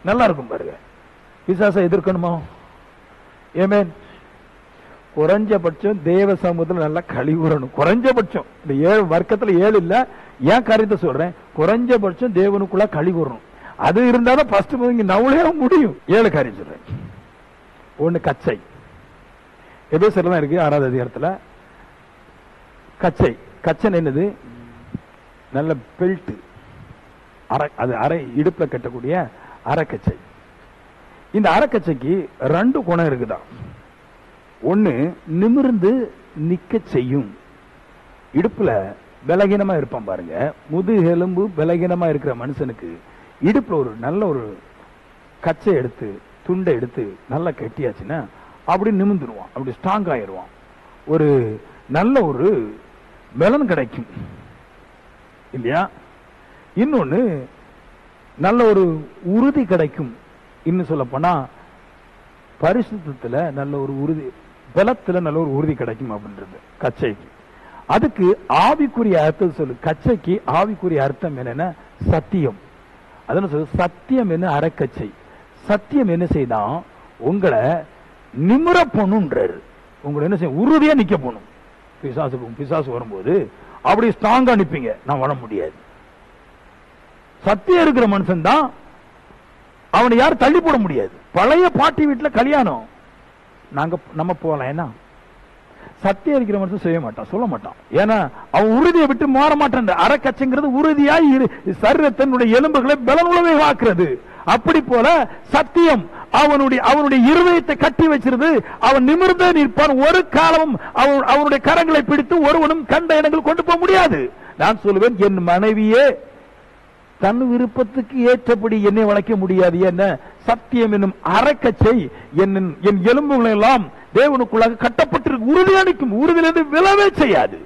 நல்லா இருக்கும் பாருங்க. பிசாசை எதிர்க்கணுமா? ஏமேன். குறைஞ்சபட்சம் தேவ சமூகத்தில் நல்லா கழிவுறணும். குறைஞ்சபட்சம் இந்த 7 வர்க்கத்துல 7 இல்ல, ஏன் காரியத்தை சொல்றேன், குறைஞ்சபட்சம் தேவனுக்குள்ள கழிவுறணும். அது இருந்தாலும் ஃபர்ஸ்ட் இங்க நவுளே முடியும். 7 காரியம் சொல்றேன். 1 கச்சை. எபேசியர்ல தான் இருக்கு 6வது அதிகாரத்துல. கச்சை. கச்சை என்னது? நல்ல பெல்ட், அது அரை இடுப்புல கட்டக்கூடிய அரைக்கச்சை. இந்த அரைக்கச்சைக்கு 2 குணம் இருக்குதான். 1 நிமிர்ந்து நிக்க செய்யும். இடுப்புல பலகீனமா இருப்பான் பாருங்க, முதுகெலும்பு பலகீனமா இருக்கிற மனுஷனுக்கு இடுப்புல ஒரு நல்ல ஒரு கச்சை எடுத்து, துண்டை எடுத்து நல்லா கட்டியாச்சுன்னா அப்படி நிமிர்ந்துருவான், அப்படி ஸ்ட்ராங் ஆயிடுவான். ஒரு நல்ல ஒரு பலன் கிடைக்கும் இல்லையா? இன்னொன்னு நல்ல ஒரு உறுதி கிடைக்கும். இன்னும் சொல்ல போனா பரிசுத்தத்துல நல்ல ஒரு உறுதி, பலத்துல நல்ல ஒரு உறுதி கிடைக்கும் அப்படின்றது கச்சைக்கு. அதுக்கு ஆவிக்குரிய அர்த்தம் சொல்லு. கச்சைக்கு ஆவிக்குரிய அர்த்தம் என்னன்னா சத்தியம். அதனால சொல்லு, சத்தியம் என்ன? அரைக்கச்சை. சத்தியம் என்ன செய்தான்? உங்களை நிமிர போனுன்றாரு. உங்களை என்ன செய்ய? உறுதியா நிக்க போகணும். பிசாசு வரும்போது அப்படி ஸ்ட்ராங்கா நிப்பீங்க. நான் வர முடியாது. சத்தியம் இருக்கிற மனுஷன் தான், அவனை யாரும் தள்ளி போட முடியாது. பழைய பாட்டி வீட்டுல கல்யாணம், நம்ம போகலாம். ஏன்னா சத்தியம் இருக்கிற மனுஷன் செய்ய மாட்டான், சொல்ல மாட்டான். ஏன்னா அவன் உறுதியை விட்டு மாற மாட்டான். அரைக்கச்சைங்கிறது உறுதியாய் சரீரத்தினுடைய எலும்புகளை பலனுள்ளவை ஆக்குறது. அப்படி போல சத்தியம் அவனுடைய இருதயத்தை கட்டி வச்சிருது. அவன் நிமிர்ந்து நிற்பான். ஒரு காலமும் அவனுடைய கரங்களை பிடித்து ஒருவனும் கண்ட இடங்கள் கொண்டு போக முடியாது. நான் சொல்லுவேன், என் மனைவியே தன் விருப்பத்துக்கு ஏற்றபடி என்னை வளைக்க முடியாது. என்ன? சத்தியம் என்னும் அரைக்கச்சை என் எலும்புகளை எல்லாம் தேவனுக்குள்ளாக கட்டப்பட்டிருக்கு. உறுதியா நிற்கும். உறுதியிலிருந்து விழவே செய்யாது.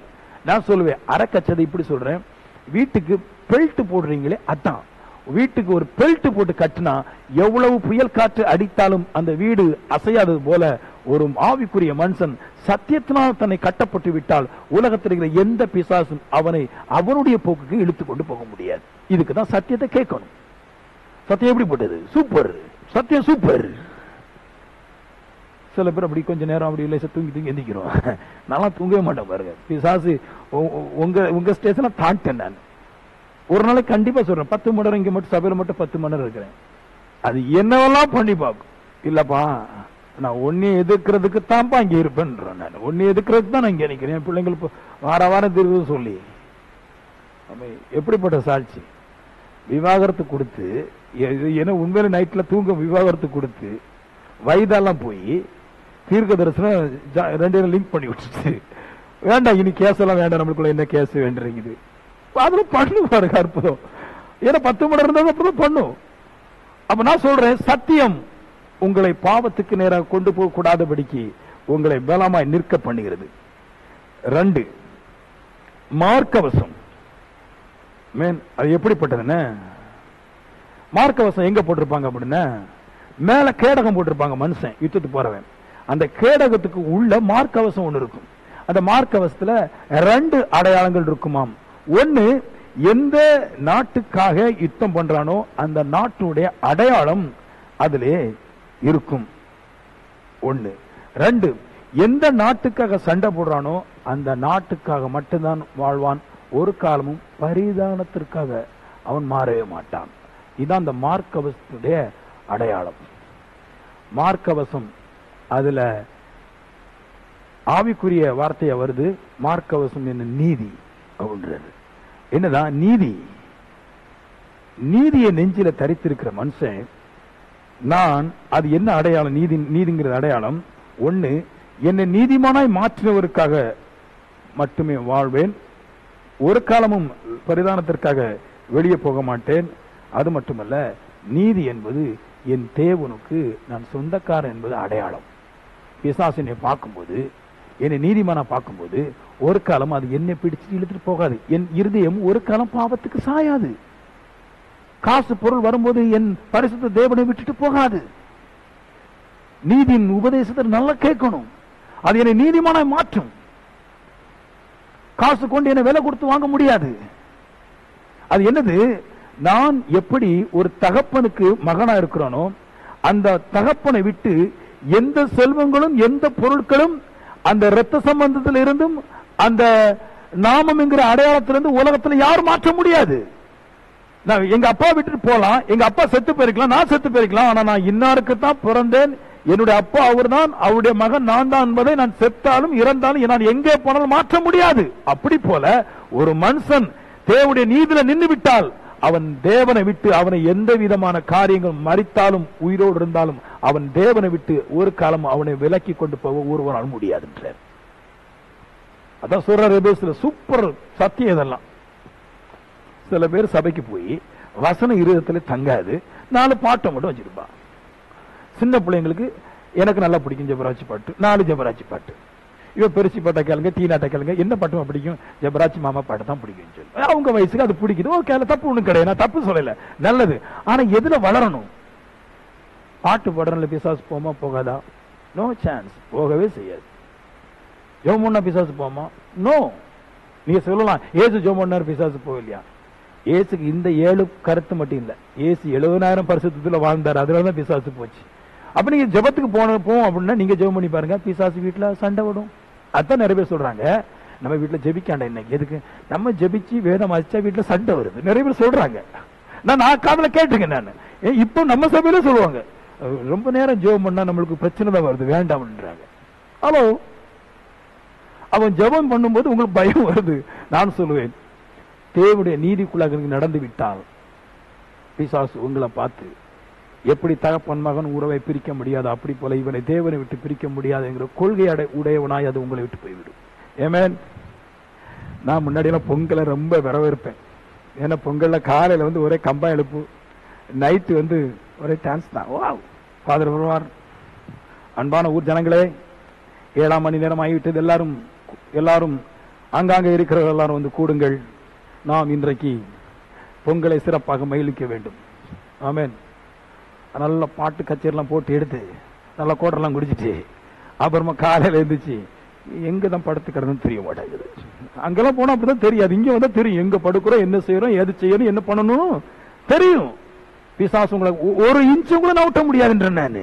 நான் சொல்லுவேன், அரைக்கச்சதை இப்படி சொல்றேன். வீட்டுக்கு பெல்ட் போடுறீங்களே, அதான். வீட்டுக்கு ஒரு பெல்ட் போட்டு கட்டினா எவ்வளவு புயல் காற்று அடித்தாலும் அந்த வீடு அசையாதது போல ஒரு ஆவிக்குரிய மனுஷன் சத்தியத்தினால் தன்னை கட்டப்பட்டு விட்டால் உலகத்தில் இருக்கிற எந்த பிசாசும் அவனுடைய போக்குக்கு இழுத்து கொண்டு போக முடியாது. இதுக்குதான் சத்தியத்தை கேட்கணும். சத்தியம் எப்படி போட்டது? சூப்பர். சத்தியம் சூப்பர். சில பேர் அப்படி கொஞ்ச நேரம் அப்படி இல்லை, தூங்கி எந்திக்கிறோம். நல்லா தூங்கவே மாட்டேன் பாருங்க. பிசாசு உங்க ஸ்டேஷன்ல தாண்டேன். நான் ஒரு நாளைக்கு கண்டிப்பா சொல்றேன், 10 மணி நேரம் இங்க மட்டும் சபையில மட்டும் 10 மணி நேரம் இருக்கிறேன். அது என்னவெல்லாம் பண்ணி பார்க்கும். இல்லப்பா, நான் ஒன்னே எதிர்க்கிறதுக்கு தான்ப்பா இங்க இருப்பேன். நான் ஒன்னே எதிர்க்கிறதுக்கு தான் நான் இங்க நிக்கிறேன். என் பிள்ளைங்களுக்கு வாரம் தீர்வு சொல்லி எப்படிப்பட்ட சாட்சி. விவாகரத்து கொடுத்து, ஏன்னா உண்மையில நைட்ல தூங்க விவாகரத்து கொடுத்து வயதெல்லாம் போய் தீர்க்க தரிசனம் 2 லிங்க் பண்ணி விட்டுச்சு. வேண்டாம், இனி கேஸ் எல்லாம் வேண்டாம், நம்மளுக்குள்ள என்ன கேஸ் வேண்டுறீங்க. அதுல பண்ணு பாருங்க, அற்புதம். ஏன்னா 10 மணி இருந்தாலும் அப்படிதான் பண்ணும். அப்ப நான் சொல்றேன், சத்தியம் உங்களை பாவத்துக்கு நேராக கொண்டு போக கூடாதபடிக்கு உங்களை பலமாய் நிற்க பண்ணுகிறது. 2 மார்க்கவசம். அது எப்படிப்பட்டதுன்னு, மார்க்கவசம் எங்க போட்டிருப்பாங்க அப்படின்னா, மேல கேடகம் போட்டிருப்பாங்க. மனுஷன் யுத்தத்துக்கு போறவன், அந்த கேடகத்துக்கு உள்ள மார்க்கவசம் ஒண்ணு இருக்கும். அந்த மார்க்கவசத்துல 2 அடையாளங்கள் இருக்குமாம். 1, எந்த நாட்டுக்காக யுத்தம் பண்றானோ அந்த நாட்டுடைய அடையாளம் அதிலே இருக்கும். 1. 2, எந்த நாட்டுக்காக சண்டை போடுறானோ அந்த நாட்டுக்காக மட்டும்தான் வாழ்வான். ஒரு காலமும் பரிதானத்திற்காக அவன் மாறவே மாட்டான். இதுதான் அந்த மார்க்கவசத்துடைய அடையாளம். மார்க்கவசம், அதுல ஆவிக்குரிய வார்த்தையா வருது. மார்க்கவசம் என்ன? நீதி அப்படின்றது. என்னதான் நீதி? நீதியை நெஞ்சில தரித்திருக்கிற மனுஷன் நான், அது என்ன அடையாளம்? நீதிங்கிற அடையாளம் 1, என்னை நீதிமானாய் மாற்றினவருக்காக மட்டுமே வாழ்வேன். ஒரு காலமும் பரிதானத்திற்காக வெளியே போக மாட்டேன். அது மட்டுமல்ல, நீதி என்பது என் தேவனுக்கு நான் சொந்தக்காரன் என்பது அடையாளம். பிசாசினை பார்க்கும்போது, என்னை நீதிமானா பார்க்கும்போது ஒரு காலம் அது என்னை பிடிச்சு இழுத்துட்டு போகாது. என் இருதயம் ஒரு காலம் பாவத்துக்கு சாயாது. காசு பொருள் வரும்போது என் பரிசுத்த தேவனை விட்டுட்டு போகாது. நீதியின் உபதேசத்தை நல்லா கேட்கணும். அது என்னை நீதிமானாய் மாற்றும். காசு கொண்டு என்னை விலை கொடுத்து வாங்க முடியாது. அது என்னது? நான் எப்படி ஒரு தகப்பனுக்கு மகனா இருக்கிறானோ, அந்த தகப்பனை விட்டு எந்த செல்வங்களும் எந்த பொருட்களும் அந்த இரத்த சம்பந்தத்தில் இருந்தும் அந்த நாமம் என்கிற அடையாளத்திலிருந்து உலகத்தில் யாரும் மாற்ற முடியாது. நான் எங்க அப்பா விட்டுட்டு போலாம், எங்க அப்பா செத்து போயிருக்கலாம், நான் செத்து போயிருக்கலாம், ஆனா நான் இன்னாருக்கு தான் பிறந்தேன், என்னுடைய அப்பா அவர் தான், அவருடைய மகன் நான் தான் என்பதை நான் செத்தாலும் இறந்தாலும் நான் எங்கே போனாலும் மாற்ற முடியாது. அப்படி போல ஒரு மனுஷன் தேவனுடைய நீதியில நின்று விட்டால் அவன் தேவனை விட்டு அவனை எந்த விதமான காரியங்கள் மறித்தாலும் உயிரோடு இருந்தாலும் அவன் தேவனை விட்டு ஒரு காலம் அவனை விலக்கி கொண்டு போக ஒருவரால் முடியாது என்றார். அதான் சொல்ற சூப்பர் சத்தியம். இதெல்லாம் சில பேர் சபைக்கு போய் வசன இருதயத்துல தங்காது, 4 பாட்டை மட்டும் வச்சிருப்பா. சின்ன பிள்ளைங்களுக்கு எனக்கு நல்லா பிடிக்கும் ஜெபராட்சி பாட்டு, 4 ஜெபராட்சி பாட்டு. இவன் பெருசி பாட்டை கேளுங்க, தீனாட்டை கேளுங்க, என்ன பாட்டும் பிடிக்கும், ஜெபராட்சி மாமா பாட்டு தான் பிடிக்கும் சொல்லி அவங்க வயசுக்கு அது பிடிக்குது. ஓகே, தப்பு ஒண்ணும் கிடையாது, நான் தப்பு சொல்லல, நல்லது. ஆனா எதுல வளரணும்? பாட்டு பாடுறதுல பிசாசு போமா போகாதா? நோ சான்ஸ், போகவே செய்யாது. ஜோமோன்னா பிசாசு போமா? நோ. நீங்க சொல்லலாம் ஏசு ஜோமோன்னார் பிசாசு போகலையா? ஏசுக்கு இந்த 7 கருத்து மட்டும் இல்ல, ஏசு 70,000 பரிசுத்தத்துல வாழ்ந்தார், அதுலதான் பிசாசு போச்சு. அப்ப நீங்க ஜெபத்துக்கு போவோம் அப்படின்னா நீங்க ஜெபம் பண்ணி பாருங்க, பிசாசு வீட்டுல சண்டை விடும். அதான் நிறைய பேர் சொல்றாங்க, நம்ம வீட்டுல ஜெபிக்காண்டா இன்னைக்கு எதுக்கு, நம்ம ஜெபிச்சு வேதம் வாசிச்சா வீட்டுல சண்டை வருது, நிறைய பேர் சொல்றாங்க. நான் காதுல கேட்டிருக்கேன். நான் இப்போ நம்ம சபையில சொல்லுவாங்க, ரொம்ப நேரம் ஜெபம் பண்ணா நம்மளுக்கு பிரச்சனை தான் வருது, வேண்டாம்ன்றாங்க. ஹலோ, அவன் ஜெபம் பண்ணும்போது உங்களுக்கு பயம் வருது. நான் சொல்லுவேன், தேவனுடைய நீதிக்குள்ளாக நடந்து விட்டால் பிசாசு உங்களை பார்த்து எப்படி தகப்பன் மகன் உறவை பிரிக்க முடியாது, அப்படி போல இவனை தேவனை விட்டு பிரிக்க முடியாது என்கிற கொள்கை உடையவனாய் அது உங்களை விட்டு போய்விடும். ஏமேன். நான் முன்னாடியெல்லாம் பொங்கலை ரொம்ப வரவேற்பேன். ஏன்னா பொங்கல்ல காலையில ஒரே கம்பா எழுப்பு, நைட்டு ஒரே டான்ஸ் தான். ஃபாதர் வருவார். அன்பான ஊர் ஜனங்களே, 7ஆம் மணி நேரம் ஆகிவிட்டது, எல்லாரும் அங்காங்க இருக்கிறவர்கள் எல்லாரும் கூடுங்கள், நாம் இன்றைக்கு பொங்கலை சிறப்பாக மகிழ்விக்க வேண்டும். ஆமேன். நல்ல பாட்டு கச்சேரிலாம் போட்டு எடுத்து நல்ல கோட்டெல்லாம் குடிச்சிட்டு அப்புறமா காலையில எழுந்துச்சு எங்க தான் படுத்து கிடந்து தெரிய மாட்டேங்குது. அங்கெல்லாம் போனா அப்படிதான் தெரியாது, இங்க வந்தா தெரியும் எங்க படுக்கிறோம், என்ன செய்யறோம், எது செய்யணும், என்ன பண்ணணும் தெரியும். பிசாசு உங்களை 1 இன்ச்சு கூட நவுட்ட முடியாதுன்ற, நான்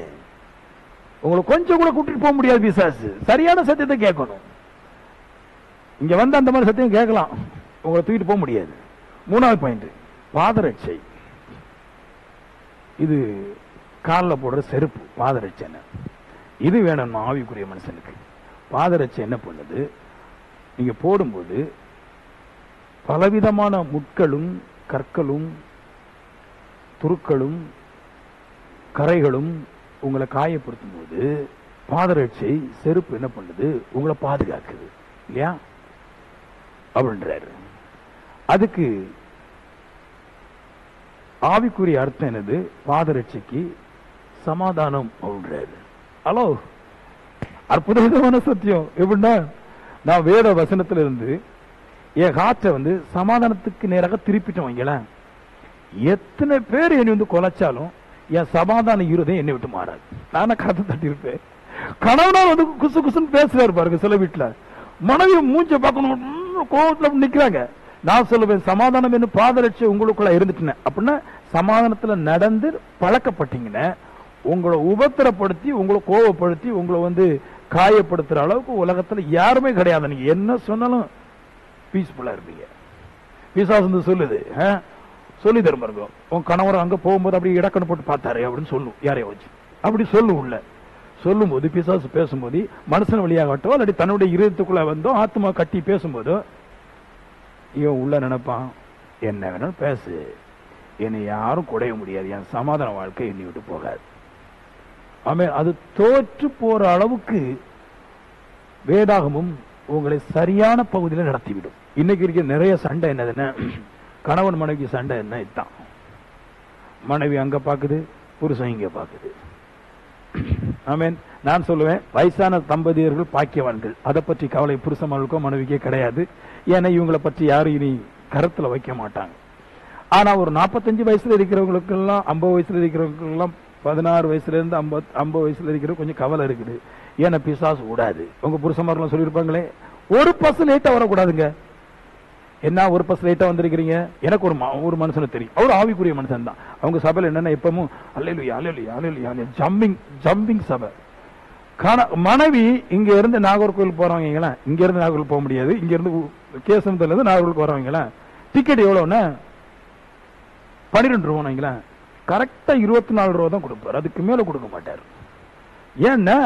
உங்களை கொஞ்சம் கூட கூட்டிட்டு போக முடியாது. பிசாசு சரியான சத்தியத்தை கேட்கணும். இங்க வந்து அந்த மாதிரி சத்தியம் கேட்கலாம், உங்களை தூக்கிட்டு போக முடியாது. 3வது பாயிண்ட், பாதரட்சை. இது காலில் போடுற செருப்பு, பாதரட்சை. இது வேணும் ஆவிக்குரிய மனுஷனுக்கு. பாதரட்சை என்ன பண்ணுது, நீங்க போடும்போது பலவிதமான முட்களும் கற்களும் துருக்களும் கரைகளும் உங்களை காயப்படுத்தும் போது பாதரட்சை செருப்பு என்ன பண்ணுது, உங்களை பாதுகாக்குது இல்லையா அப்படின்றாரு. அதுக்கு ஆவிக்குரிய அர்த்தம் என்னது, பாதரட்சைக்கு சமாதானம் அப்படின்றாரு. ஹலோ, அற்புதமான சத்தியம். எப்படின்னா, நான் வேத வசனத்துல இருந்து என் காற்றை சமாதானத்துக்கு நேராக திருப்பிட்டோம் வைங்களேன். எத்தனை பேர் என்னை கொலைச்சாலும் என் சமாதான இருதயம் என்னை விட்டு மாறாது. நானே காத்து தட்டி இருப்பேன். கணவனால் குசு குசுன்னு பேசுறாரு பாருங்க. சில வீட்டுல மனைவி மூஞ்ச பார்க்கணும், கோபத்துல நிக்கிறாங்க. நான் சொல்லுவேன், சமாதானம் என்ன பாதரட்சை உங்களுக்குள்ள இருந்துட்டேன் அப்படின்னா, சமாதானத்துல நடந்து பழக்கப்பட்டீங்கன்னா உங்களை உபத்திரப்படுத்தி உங்களை கோபப்படுத்தி உங்களை காயப்படுத்துற அளவுக்கு உலகத்துல யாருமே கிடையாது. நீங்க என்ன சொன்னாலும் பீஸ்ஃபுல்லா இருப்பீங்க. பிசாசு சொல்லுது, சொல்லி தரும் பாருங்க. உன் கணவர் அங்க போகும்போது அப்படி இடக்கணு போட்டு பார்த்தாரு அப்படின்னு சொல்லும், யாரைய வச்சு அப்படி சொல்லும். உள்ள சொல்லும் போது பிசாசு பேசும்போது மனுஷன் வழியாகட்டும் இல்லாட்டி தன்னுடைய இருதயத்துக்குள்ள ஆத்மா கட்டி பேசும்போது இவன் உள்ள நினைப்பான், என்ன வேணாலும் பேசு, என்னை யாரும் குடைய முடியாது, என் சமாதான வாழ்க்கை என்னை விட்டு போகாது. ஆமே, அது தோற்று போற அளவுக்கு வேதாகமும் உங்களை சரியான பகுதியில் நடத்திவிடும். இன்னைக்கு இருக்க நிறைய சண்டை என்னதுன்னா, கணவன் மனைவி சண்டை என்ன, இதுதான். மனைவி அங்க பாக்குது, புருஷன் இங்க பாக்குது. ஆமேன். நான் சொல்லுவேன், வயசான தம்பதியர்கள் பாக்கியவான்கள். அதை பற்றி கவலை புருஷமாளுக்கோ மனைவிக்கே கிடையாது. ஏன்னா இவங்களை பற்றி யாரும் இனி கருத்துல வைக்க மாட்டாங்க. ஆனா ஒரு 45 வயசுல இருக்கிறவங்களுக்கு எல்லாம் 50 வயசுல இருக்கிறவங்களுக்கு எல்லாம் 16 வயசுல இருந்து 50 வயசுல இருக்கிற கொஞ்சம் கவலை இருக்குது. ஏன்னா பிசாசு கூடாது. உங்க புருஷமாரெல்லாம் சொல்லியிருப்பாங்களே, ஒரு பஸ் லேட்டா வரக்கூடாதுங்க. என்ன ஒரு பஸ் லேட்டா வந்திருக்கிறீங்க? எனக்கு ஒரு மனுஷனை தெரியும், அவர் ஆவிக்குரிய மனுஷன் தான். அவங்க சபையில் என்னன்னா எப்பவும் அல்லேலூயா அல்லேலூயா அல்லேலூயா ஜம்பிங் சபை. மனைவி இங்க இருந்து நாகர்கோவில் போறவங்க, இங்க இருந்து நாகர்கோவில் போக முடியாது, இங்க இருந்து கேசவத்துல இருந்து நாகர்கோவில் போறவங்க டிக்கெட் எவ்வளவுன்னா 12 ரூபா, கரெக்டா 24 ரூபா தான் கொடுப்பாரு, அதுக்கு மேல கொடுக்க மாட்டாரு. ஏன்னா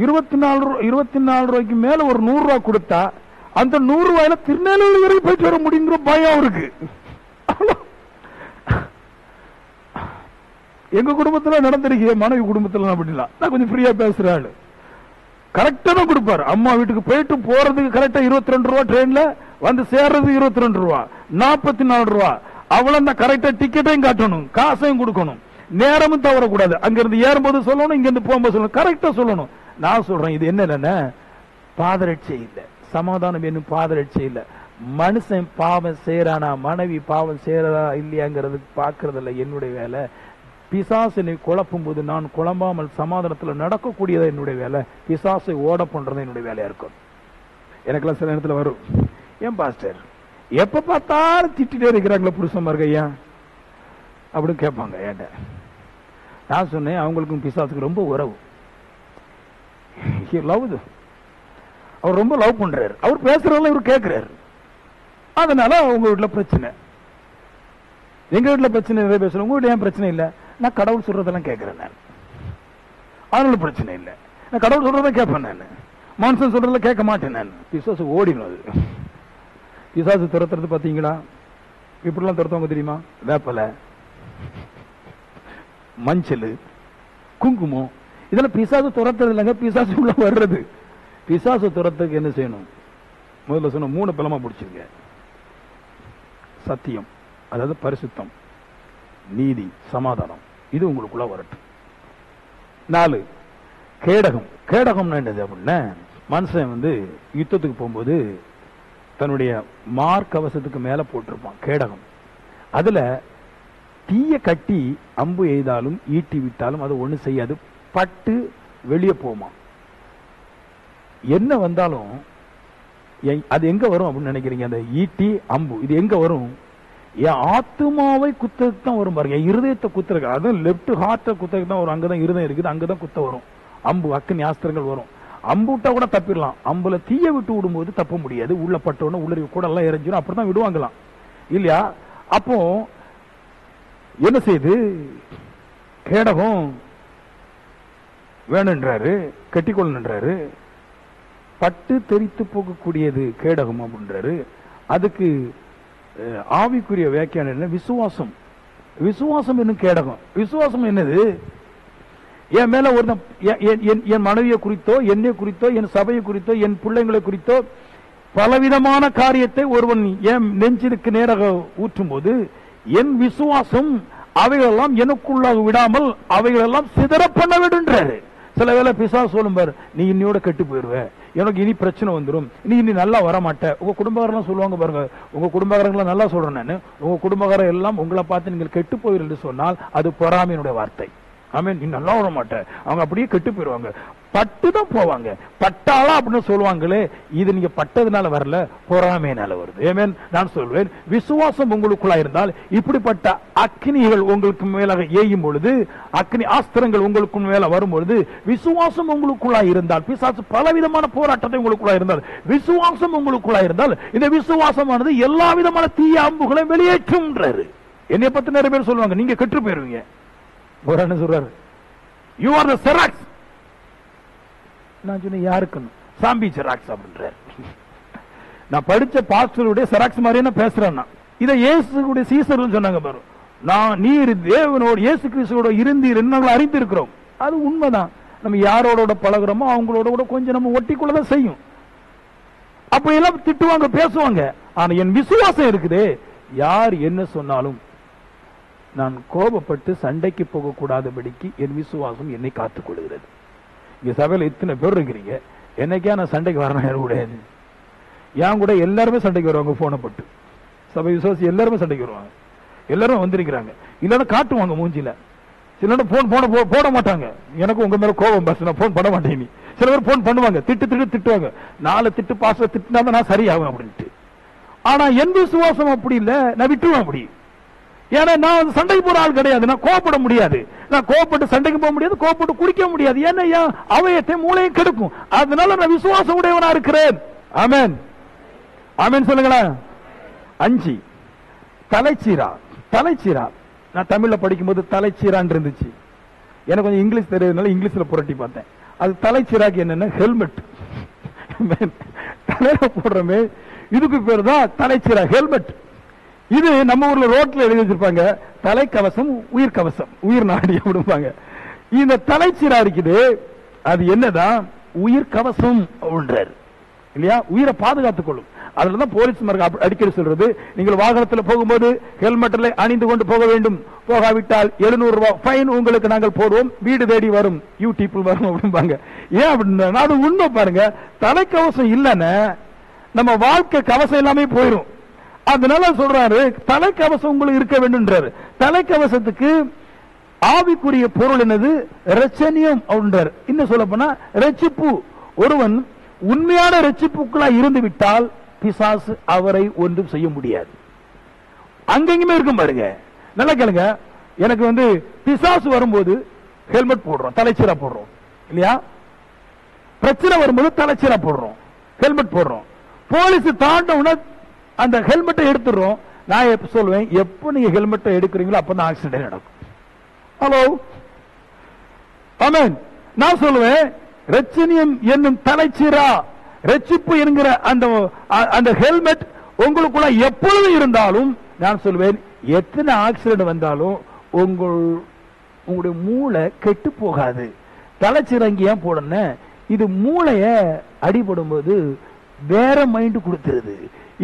24 ரூபாய்க்கு மேல ஒரு 100 ரூபாய் கொடுத்தா அந்த 100 ரூபாயில திருநெல்வேலி வரைக்கும் போயிட்டு வர முடியுங்கிற பயம் இருக்கு. எங்க குடும்பத்துல நடந்திருக்கு, மனைவி குடும்பத்துல அப்படிலாம். நான் கொஞ்சம் ஃப்ரீயா பேசுறேன். கரெக்டா தான் கொடுப்பாரு. அம்மா வீட்டுக்கு போயிட்டு போறதுக்கு கரெக்டா 22 ரூபா, ட்ரெயின்ல வந்து சேர்றது 22 ரூபா, 44 ரூபா. அவ்வளவு கரெக்டா டிக்கெட்டையும் காட்டணும், காசையும் கொடுக்கணும், நேரமும் தவறக்கூடாது. அங்க இருந்து ஏறும்போது சொல்லணும், இங்க இருந்து போகும்போது சொல்லணும், கரெக்டா சொல்லணும். நான் சொல்றேன், இது என்ன பாதரட்சை இல்ல, சமாதானம் என்னும் பாதரட்சை இல்ல. மனுஷன் பாவம் செய்யறானா, மனைவி பாவம் செய்யறதா இல்லையாங்கிறது பாக்குறது இல்ல என்னுடைய வேலை. பிசாசினை குழப்பும் போது நான் குழம்பாமல் சமாதானத்துல நடக்கக்கூடியதா என்னுடைய வேலை. பிசாசை ஓட பண்றது என்னுடைய வேலையா இருக்கும். எனக்கெல்லாம் சில நேரத்துல வரும், ஏன் பாஸ்டர் எப்ப பார்த்தாலும் திட்டிட்டே இருக்கிறாங்களா புருஷன்மார்க ஐயா அப்படின்னு கேட்பாங்க ஏன்ட. நான் சொன்னேன், அவங்களுக்கும் பிசாசுக்கு ரொம்ப உறவு. அவர் ரொம்ப லவ் பண்றாரு, அவர் பேசுறதெல்லாம் இவர் கேட்கிறாரு. அதனால உங்க வீட்டுல பிரச்சனை, எங்க வீட்டுல பிரச்சனை நிறைய பேசுறேன், உங்க வீட்டுல ஏன் பிரச்சனை இல்ல? நான் கடவுள் சொல்றதெல்லாம் கேட்கிறேன், நான் அதனால பிரச்சனை இல்லை. நான் கடவுள் சொல்றதான் கேட்பேன், நான் மனுஷன் சொல்றதெல்லாம் கேட்க மாட்டேன். நான் பிசாசு ஓடிடும். அது பிசாசு துரத்துறது பாத்தீங்களா, இப்படிலாம் துரத்தவங்க தெரியுமா? வேப்பலை, மஞ்சள், குங்குமம், இதெல்லாம் பிசாசு துரத்துறது இல்லைங்க, பிசாசு உள்ள வர்றது. பிசாசு துரத்துக்கு என்ன செய்யணும்? முதல்ல சொன்ன 3 பலமா பிடிச்சிருங்க. சத்தியம், அதாவது பரிசுத்தம், நீதி, சமாதானம், இது உங்களுக்குள்ள வரட்டும். 4 கேடகம். கேடகம்னா என்னது அப்படின்னா, மனுஷன் வந்து யுத்தத்துக்கு போகும்போது தன்னுடைய மார்க்கவசத்துக்கு மேல போட்டிருப்பான் கேடகம். அதுல தீய கட்டி அம்பு எய்தாலும் ஈட்டி விட்டாலும் அது ஒண்ணு செய்யாது, பட்டு வெளியே போமா. என்ன வந்தாலும் அது எங்க வரும் அப்படின்னு நினைக்கிறீங்க? அந்த ஈட்டி அம்பு இது எங்க வரும்? என் ஆத்துமாவை குத்ததுக்கு தான் வரும் பாருங்க, இருதயத்தை குத்துறதுக்கு. அதுவும் லெப்ட் ஹார்ட்டை குத்ததுக்கு தான் வரும். அங்கதான் இருதயம் இருக்குது, அங்கதான் குத்த வரும். அம்பு அக்கினி ஆஸ்திரங்கள் வரும். அம்பு விட்டா கூட தப்பிடலாம், அம்புல தீய விட்டு விடும்போது தப்ப முடியாது. உள்ள பட்டோன்னு உள்ள கூட எல்லாம் இறஞ்சிடும், அப்படிதான் விடுவாங்களாம் இல்லையா? அப்போ என்ன செய்யுது? கேடகம் வேணுன்றாரு, கட்டிக்கொள்ளன்றாரு. பட்டு தெரித்து போகக்கூடியது கேடகம் அப்படின்றாரு. அதுக்கு ஆவிக்குரிய வியாக்கியானம் என்ன? விசுவாசம். விசுவாசம் என்னும் கேடகம். விசுவாசம் என்னது? என் மேல ஒரு என் மனைவியை குறித்தோ, என்னை குறித்தோ, என் சபையை குறித்தோ, என் பிள்ளைங்களை குறித்தோ பலவிதமான காரியத்தை ஒருவன் என் நெஞ்சிற்கு நேராக ஊற்றும் போது என் விசுவாசம் அவைகளெல்லாம் எனக்குள்ளாக விடாமல் அவைகளெல்லாம் சிதற பண்ண வேண்டும்ன்றாரு. சில வேளை பிசாசு சொல்லும் பாரு, நீ இன்னையோட கெட்டு போயிருவ, எனக்கு இனி பிரச்சனை வந்துடும், நீ இனி நல்லா வரமாட்ட. உங்க குடும்பக்காரெல்லாம் சொல்லுவாங்க பாருங்க, உங்க குடும்பக்காரங்களை நல்லா சொல்றேன் நான், உங்க குடும்பக்காரர் எல்லாம் உங்களை பார்த்து நீங்கள் கெட்டு போயிரு சொன்னால் அது பொறாமையினுடைய வார்த்தை. ஆமென். நீ நல்லா வர மாட்ட, அவங்க அப்படியே கெட்டு போயிருவாங்க. பட்டுதான் போவாங்க. பட்டாளா அப்படின்னு சொல்லுவாங்களே, இது நீங்க பட்டதுனால வரல, பொறாமையினால வருது. ஆமென். நான் சொல்வேன், விசுவாசம் உங்களுக்குள்ளா இருந்தால் இப்படிப்பட்ட அக்னிகள் உங்களுக்கு மேலாக ஏயும் பொழுது, அக்னி ஆஸ்திரங்கள் உங்களுக்கு மேல வரும் பொழுது, விசுவாசம் உங்களுக்குள்ளா இருந்தால், பிசாசு பலவிதமான போராட்டத்தை உங்களுக்குள்ளா இருந்தால், விசுவாசம் உங்களுக்குள்ளா இருந்தால், இந்த விசுவாசமானது எல்லா விதமான தீய அம்புகளை வெளியேற்றும்ன்றாரு. என்னை பத்தி நிறைய பேர் சொல்லுவாங்க, நீங்க கெட்டு போயிருவீங்க. ஒரு அண்ணன் சொல்றாரு, யூ ஆர் த செராக்ஸ். நான் சொன்னேன், யாருக்குன்னு? சாம்பி செராக்ஸ் அப்படின்றாரு. நான் படிச்ச பாஸ்டருடைய செராக்ஸ் மாதிரியே நான் பேசுறேன். இதை இயேசுடைய சீசர்கள் சொன்னாங்க பாரு, நான் நீர் தேவனோடு இயேசு கிறிஸ்துவோட இருந்தீர் நாங்கள் அறிந்திருக்கிறோம். அது உண்மைதான். நம்ம யாரோட பழகுறோமோ அவங்களோட கூட கொஞ்சம் நம்ம ஒட்டிக்குள்ளதான் செய்யும். அப்ப எல்லாம் திட்டுவாங்க, பேசுவாங்க. ஆனா என் விசுவாசம் இருக்குது, யார் என்ன சொன்னாலும் நான் கோபப்பட்டு சண்டைக்கு போக கூடாதபடிக்கு என் விசுவாசம் என்னை காத்துக் கொள்கிறது. இங்க சபையில இத்தனை பேர் இருக்கிறீங்க, என்னைக்கா நான் சண்டைக்கு வரணும் கூடாது. ஏன் கூட எல்லாருமே சண்டைக்கு வருவாங்க போனை போட்டு. சபை விசுவாசி எல்லாருமே சண்டைக்கு வருவாங்க, எல்லாரும் வந்திருக்கிறாங்க. இல்லைன்னா காட்டுவாங்க மூஞ்சில. சில போன் போட மாட்டாங்க. எனக்கு உங்க மேல கோபம் பஸ், நான் போன் பண்ண மாட்டேன். சில பேர் போன் பண்ணுவாங்க, திட்டுவாங்க. 4 திட்டு பாச திட்டுனா நான் சரியாகும் அப்படின்ட்டு. ஆனா என் விசுவாசம் அப்படி இல்ல, நான் விட்டுருவேன் அப்படி. ஏன்னா நான் சண்டைக்கு போற ஆள் கிடையாது. நான் கோபப்பட முடியாது, நான் கோபப்பட்டு சண்டைக்கு போக முடியாது, கோபப்பட்டு குடிக்க முடியாது. ஏன்னா அவையத்தை மூளையும் கெடுக்கும். அதனால நான் விசுவாசம் உடையவனா இருக்கிறேன். ஆமென், ஆமென் சொல்லுங்களேன். 5 தலைச்சீரா. தலைச்சீரா நான் தமிழ்ல படிக்கும்போது தலைச்சீரான் இருந்துச்சு. எனக்கு கொஞ்சம் இங்கிலீஷ் தெரியாதனால இங்கிலீஷ்ல புரட்டி பார்த்தேன். அது தலைச்சீராக்கு என்னன்னா ஹெல்மெட். தலையில போடுறமே இதுக்கு பேர் தான் தலைச்சீரா, ஹெல்மெட். இது நம்ம ஊர்ல ரோட்ல எழுதி வச்சிருப்பாங்க, தலைக்கவசம் உயிர் கவசம், உயிர் நாடி அப்படிம்பாங்க. இந்த தலைச்சீரா இருக்குது, அது என்னதான் உயிர் கவசம் அப்படின்றாரு இல்லையா, உயிரை பாதுகாத்துக் கொள்ளும். அதுலதான் போலீஸ் அடிக்கடி சொல்றது, நீங்கள் வாகனத்தில் போகும்போது ஹெல்மெட்ல அணிந்து கொண்டு போக வேண்டும், போகாவிட்டால் 700 ரூபாய் ஃபைன் உங்களுக்கு நாங்கள் போடுவோம், வீடு தேடி வரும், யூடியூப் வரும் அப்படிம்பாங்க. ஏன் அப்படின்னா அது உண்மை பாருங்க. தலைக்கவசம் இல்லைன்னா நம்ம வாழ்க்கை கவசம் எல்லாமே போயிடும். அதனால சொல்றாரு தலைக்கவசம் உங்களுக்கு இருக்க வேண்டும்ன்றாரு. தலைக்கவசத்துக்கு ஆவிக்குரிய பொருள் என்னது? ரட்சணியம் அப்படின்றார். இன்னும் சொல்ல போனா ரட்சிப்பு. ஒருவன் உண்மையான ரட்சிப்புக்குள்ளா இருந்து விட்டால் பிசாசு அவரை ஒன்றும் செய்ய முடியாது. அங்கெங்குமே இருக்கும் பாருங்க. நல்லா கேளுங்க, எனக்கு பிசாசு வரும்போது ஹெல்மெட் போடுறோம், தலைச்சீரா போடுறோம் இல்லையா. பிரச்சனை வரும்போது தலைச்சீரா போடுறோம், ஹெல்மெட் போடுறோம். போலீஸ் தாண்ட அந்த ஹெல்மெட்டை எடுத்துடுறோம். நான் எப்ப சொல்லுவேன், எப்ப நீங்க ஹெல்மெட்டை எடுக்கிறீங்களோ அப்பதான் ஆக்சிடென்ட் நடக்கும். ஹலோ, ஆமென். நான் சொல்லுவேன், ரட்சணியம் என்னும் தலைச்சீரா, ரட்சிப்பு என்கிற அந்த ஹெல்மெட் உங்களுக்குள்ள எப்பொழுது இருந்தாலும், நான் சொல்வேன், எத்தனை ஆக்சிடென்ட் வந்தாலும் உங்களுடைய மூளை கெட்டு போகாது. தலைச்சிறங்கி ஏன் போடணும்? இது மூளைய அடிபடும் போது வேற மைண்ட் கொடுத்துருது.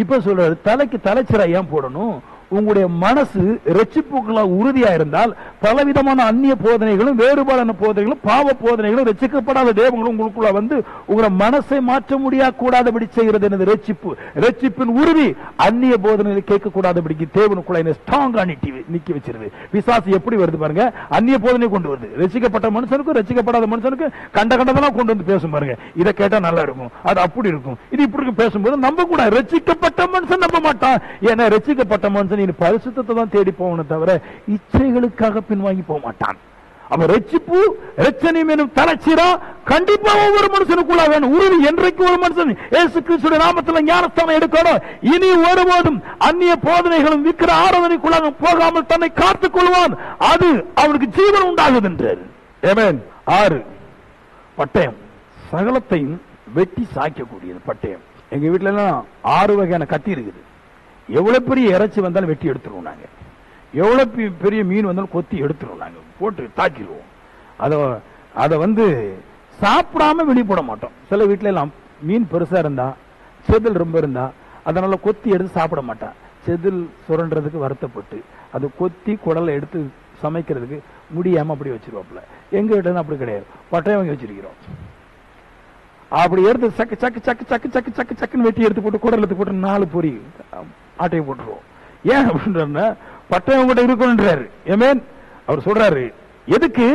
இப்ப சொல்றது தலைக்கு தலைச்சிரா ஏன் போடணும்? உங்களுடைய மனசு ரட்சிப்புகளா உறுதியா இருந்தால் பலவிதமான அந்நிய போதனைகளும் வேறுபாடான போதனைகளும் பாவ போதனைகளும் ரட்சிக்கப்படாத தேவங்களும் உங்களுக்குள்ள உங்களை மனசை மாற்ற முடியாது கூடாதபடி செய்கிறது. எனது ரட்சிப்பு, ரட்சிப்பின் உறுதி அந்நிய போதனைகளை கேட்க கூடாதபடிக்கு தேவனுக்குள்ள ஸ்ட்ராங்கா நிக்க வச்சிருது. பிசாசு எப்படி வருது பாருங்க, அந்நிய போதனை கொண்டு வருது. ரட்சிக்கப்பட்ட மனுஷனுக்கும் ரட்சிக்கப்படாத மனுஷனுக்கும் கண்டதெல்லாம் கொண்டு வந்து பேசும் பாருங்க. இதை கேட்டா நல்லா இருக்கும், அது அப்படி இருக்கும், இது இப்படி பேசும்போது நம்ப கூட ரட்சிக்கப்பட்ட மனுஷன் நம்ப மாட்டான். ஏன்னா ரட்சிக்கப்பட்ட மனுஷன் பரிசுத்தத்தை தான் தேடி போகணும் தவிர இச்சைகளுக்காக பின்வாங்கி போக மாட்டான். அவன் ரட்சிப்பு ரட்சணியம் எனும் தலைச்சீரா கண்டிப்பா ஒவ்வொரு மனுஷனுக்குள்ள வேணும். உறுதி. என்றைக்கு ஒரு மனுஷன் இயேசு கிறிஸ்துவின் நாமத்தில் ஞானஸ்தானம் எடுக்கணும், இனி ஒருபோதும் அந்நிய போதனைகளும் விக்கிர ஆராதனைக்குள்ளாக போகாமல் தன்னை காத்துக் கொள்வான். அது அவனுக்கு ஜீவன் உண்டாகுது என்றார். ஆமென். 6 பட்டயம். சகலத்தையும் வெட்டி சாய்க்கக்கூடியது பட்டயம். எங்க வீட்டுல எல்லாம் 6 வகையான கத்தி இருக்குது. எவ்வளவு பெரிய இறைச்சி வந்தாலும் வெட்டி எடுத்துருவோம் நாங்க. எவ்வளவு பெரிய மீன் வந்தாலும் கொத்தி எடுத்துருவோம் நாங்க, போட்டு தாக்கிடுவோம். அதை சாப்பிடாம வெளியே போட மாட்டோம். சில வீட்டுல எல்லாம் மீன் பெருசா இருந்தா, செதில் ரொம்ப இருந்தா, அதனால கொத்தி எடுத்து சாப்பிட மாட்டான். செதில் சுரண்டதுக்கு வருத்தப்பட்டு அது கொத்தி குடலை எடுத்து சமைக்கிறதுக்கு முடியாம அப்படி வச்சிருவாப்புல. எங்க வீட்டுல அப்படி கிடையாது, பட்டயம் வாங்கி வச்சிருக்கிறோம். அப்படி எடுத்து சக்கு சக்கு சக்கு சக்கு சக்கு சக்கு சக்குன்னு வெட்டி எடுத்து போட்டு குடல் எடுத்து போட்டு 4 பொறி ஆட்டையை போட்டுருவோம். ஏன் அப்படின்ற பட்டயம் கூட இருக்குன்றாரு. ஆமென். அவர் சொல்றாரு, எதுக்கு?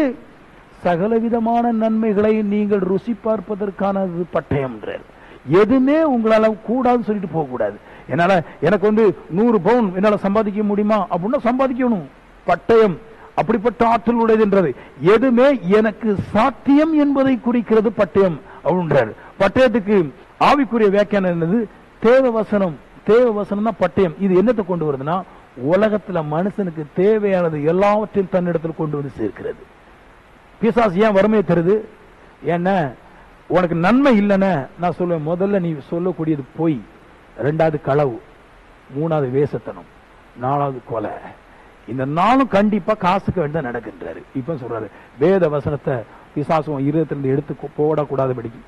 சகலவிதமான நன்மைகளை நீங்கள் ருசி பார்ப்பதற்கானது பட்டயம். எதுவுமே உங்களால கூடாதுன்னு சொல்லிட்டு போக கூடாது. என்னால எனக்கு 100 பவுன் என்னால சம்பாதிக்க முடியுமா அப்படின்னா சம்பாதிக்கணும். பட்டயம் அப்படிப்பட்ட ஆற்றல் உடையதுன்றது. எதுவுமே எனக்கு சாத்தியம் என்பதை குறிக்கிறது பட்டயம் அப்படின்றாரு. பட்டயத்துக்கு ஆவிக்குரிய வியாக்கியானம் என்னது? தேவவசனம். தேவவசனம் தான் பட்டயம். இது என்னத்தை கொண்டு வருதுன்னா, உலகத்துல மனுஷனுக்கு தேவையானது எல்லாவற்றையும் தன்னிடத்தில் கொண்டு வந்து சேர்க்கிறது. பிசாசு ஏன் வறுமையை தருது? ஏன்னா உனக்கு நன்மை இல்லைன்னு நான் சொல்லுவேன். முதல்ல நீ சொல்லக்கூடியது பொய், 2வது களவு, 3வது வேசத்தனம், 4வது கொலை. இந்த 4ம் கண்டிப்பா காசுக்கு வேண்ட நடக்கின்றாரு. இப்ப சொல்றாரு, வேத வசனத்தை பிசாசும் இருதயத்திலிருந்து எடுத்து போடக்கூடாதபடிக்கு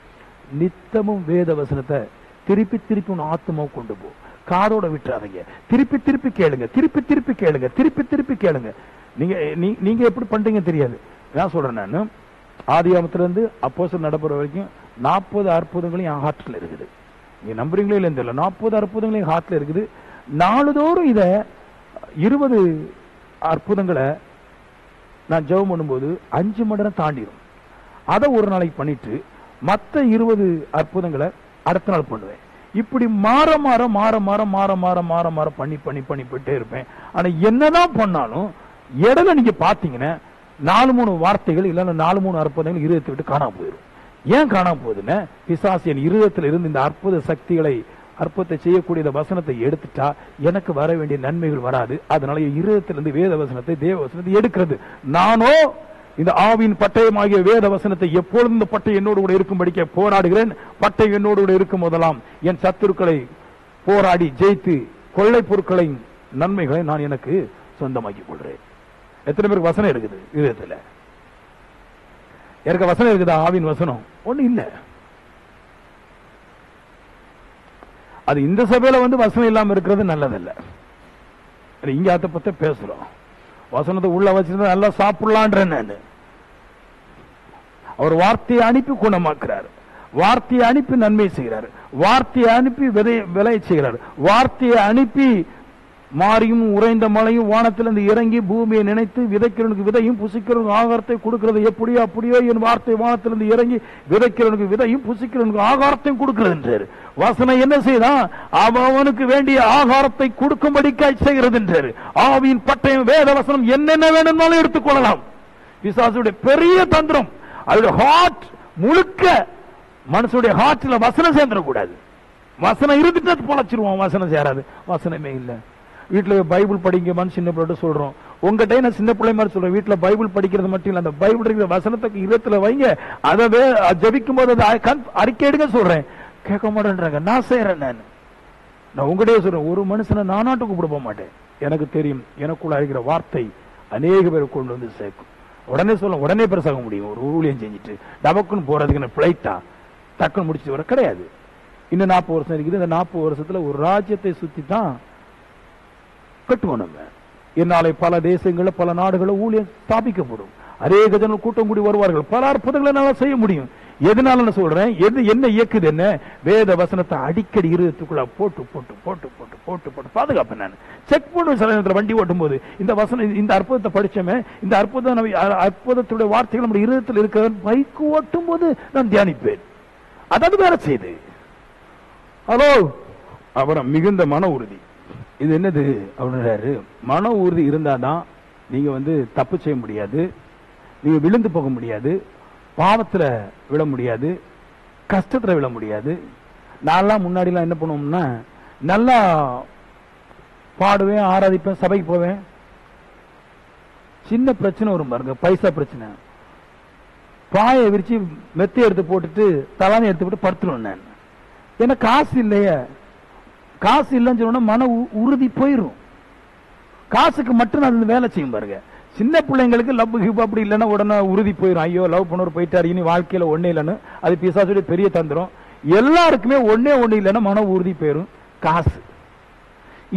நித்தமும் வேத வசனத்தை திருப்பி திருப்பி உன் ஆத்மாவை கொண்டு போ. காதோட விட்டுறாதீங்க. திருப்பி திருப்பி கேளுங்க, திருப்பி திருப்பி கேளுங்க, திருப்பி திருப்பி கேளுங்க. நீங்க எப்படி பண்றீங்க தெரியாது. நான் சொல்றேன், நான் ஆதியாமத்திலிருந்து அப்போஸ்தலர் நடப்புற வரைக்கும் 40 அற்புதங்களும் என் ஹார்ட்ல இருக்குது. நீங்க நம்புறீங்களோ இல்லைன்னு தெரியல, 40 அற்புதங்களும் என் ஹார்ட்ல இருக்குது. நாளுதோறும் இத 20 அற்புதங்களை நான் ஜெபம் பண்ணும்போது 5 மணி நேரம் தாண்டிடும். அதை ஒரு நாளைக்கு பண்ணிட்டு மற்ற 20 அற்புதங்களை அடுத்த நாள் பண்ணுவேன். இப்படி மாற மாற மாற மாற மாற மாற மாற மாற பண்ணி பண்ணி பண்ணி போயிட்டே இருப்பேன். ஆனா என்னதான் பண்ணாலும் இடையில நீங்க பாத்தீங்கன்னா 4-3 வார்த்தைகள் இல்லைன்னா 4-3 அற்புதங்கள் இருதயத்தை விட்டு காணாம போயிடும். ஏன் காணாம போகுதுன்னு, பிசாசு என் இருதயத்தில் இருந்து இந்த அற்புத சக்திகளை, அற்புதத்தை செய்யக்கூடிய இந்த வசனத்தை எடுத்துட்டா எனக்கு வர வேண்டிய நன்மைகள் வராது. அதனால இருதயத்திலிருந்து வேத வசனத்தை, தேவ வசனத்தை எடுக்கிறது. நானோ இந்த ஆவின் பட்டயமாகிய வேத வசனத்தை எப்பொழுதும் இந்த பட்டை என்னோடு கூட இருக்கும்படிக்க போராடுகிறேன். பட்டை என்னோடு கூட இருக்கும் போதெல்லாம் என் சத்துருக்களை போராடி ஜெயித்து கொள்ளை பொருட்களை, நன்மைகளை நான் எனக்கு சொந்தமாக்கி கொள்றேன். எத்தனை பேருக்கு வசனம் இருக்குது இதயத்துல? எனக்கு வசனம் இருக்குதா? ஆவின் வசனம் ஒண்ணு இல்ல. அது இந்த சபையில வசனம் இல்லாம இருக்கிறது நல்லதல்ல. இங்க அதை பத்தி பேசுறோம். வசனத்தை உள்ள வச்சிருந்தா நல்லா சாப்பிடலான்ற. நான் அவர் வார்த்தையை அனுப்பி குணமாக்குறாரு, வார்த்தையை அனுப்பி நன்மை செய்கிறார், வார்த்தையை அனுப்பி விளைய செய்கிறார், வார்த்தையை அனுப்பி மாறியும் உறைந்த மழையும் வானத்திலிருந்து இறங்கி பூமியை நினைத்து விதைக்கிறவனுக்கு விதையும் புசிக்கிறவனுக்கு ஆகாரத்தை கொடுக்கிறது எப்படியோ அப்படியோ என் வார்த்தை வானத்திலிருந்து இறங்கி விதைக்கிறவனுக்கு விதையும் புசிக்கிறவனுக்கு ஆகாரத்தையும் கொடுக்கிறது என்றார். வசனம் என்ன செய்தான்? அவனுக்கு வேண்டிய ஆகாரத்தை கொடுக்கும்படிக்காய் செய்கிறது என்றார். ஆவியின் பட்டயம் வேத வசனம் என்னென்ன வேணும்னாலும் எடுத்துக்கொள்ளலாம். பிசாசுடைய பெரிய தந்திரம். அவருடைய ஹார்ட் முழுக்க, மனுஷனுடைய ஹார்ட்ல வசனம் சேர்ந்துடக்கூடாது. வசனம் இருந்துட்டு பொழைச்சிருவான், வசனம் சேராது. வசனமே இல்லை. வீட்டுல பைபிள் படிங்கம்மான்னு சின்ன பிள்ளை சொல்றோம். உங்ககிட்ட நான் சின்ன பிள்ளை மாதிரி சொல்றேன், வீட்டுல பைபிள் படிக்கிறது மட்டும் இல்ல, அந்த பைபிள் இருக்கிற வசனத்துக்கு இருத்துல வைங்க, அதை ஜபிக்கும் போது அறிக்கை எடுக்க சொல்றேன். கேட்க மாட்டேன்றாங்க. நான் செய்யறேன். நான் உங்ககிட்டயே சொல்றேன், ஒரு மனுஷனை நானாட்டு கூப்பிட போக மாட்டேன். எனக்கு தெரியும், எனக்குள்ள இருக்கிற வார்த்தை அநேக பேர் கொண்டு வந்து சேர்க்கும். உடனே சொல்ல, உடனே பெருசாக முடியும். ஒரு ஊழியம் செஞ்சுட்டு டபக்குன்னு போறதுக்கு பிளைட்டா டக்குன்னு முடிச்சுட்டு வர கிடையாது. இன்னும் 40 வருஷம் இருக்குது. இந்த 40 வருஷத்துல ஒரு ராஜ்யத்தை சுத்தி தான் கட்டுவோம். நம்ம என்னாலே பல தேசங்களில் பல நாடுகளில் ஊழியம் ஸ்தாபிக்கப்படும். அநேக ஜனங்கள் கூட்டம் கூடி வருவார்கள். பல அற்புதங்களை என்னால செய்ய முடியும். எதனால சொல்றேன்? என்ன இயக்குது? என்ன? வேத வசனத்தை அடிக்கடி இருதயத்துக்குள்ள போட்டு போட்டு போட்டு போட்டு போட்டு போட்டு பாதுகாப்பேன். நான் செக் பண்ணுவேன். சில நேரத்தில் வண்டி ஓட்டும் போது இந்த வசனம், இந்த அற்புதத்தை படிச்சோமே, இந்த அற்புதத்துடைய வார்த்தைகள் நம்முடைய இருதயத்தில் இருக்க பைக்கு ஓட்டும் போது நான் தியானிப்பேன். அதாவது வேற செய்து. ஹலோ, அப்புறம் மிகுந்த மன உறுதி. இது என்னது அப்படின்றாரு? மன உறுதி இருந்தாதான் நீங்க தப்பு செய்ய முடியாது, நீங்க விழுந்து போக முடியாது, பாவத்துல விழ முடியாது, கஷ்டத்துல விழ முடியாது. நான்லாம் முன்னாடிலாம் என்ன பண்ணுவோம்னா, நல்லா பாடுவேன், ஆராதிப்பேன், சபைக்கு போவேன். சின்ன பிரச்சனை வரும் பாருங்க, பைசா பிரச்சனை. பாயை விரிச்சு மெத்தை எடுத்து போட்டுட்டு தலானி எடுத்து போட்டு படுத்துருவேன். நான் ஏன்னா காசு இல்லையே. காசு இல்லைன்னு சொன்னா மன உறுதி போயிரும். காசுக்கு மட்டும் அது வேலை செய்யும் பாருங்க. சின்ன பிள்ளைங்களுக்கு லவ் ஹிப் அப்படி இல்லைன்னா உடனே உறுதி போயிடும். ஐயோ, லவ் பண்ணவர் போயிட்டாரு, இனி வாழ்க்கையில ஒன்னே இல்லைன்னு. அது பிசாசுடைய பெரிய தந்திரம். எல்லாருக்குமே ஒன்னே ஒண்ணு இல்லைன்னா மன உறுதி போயிரும். காசு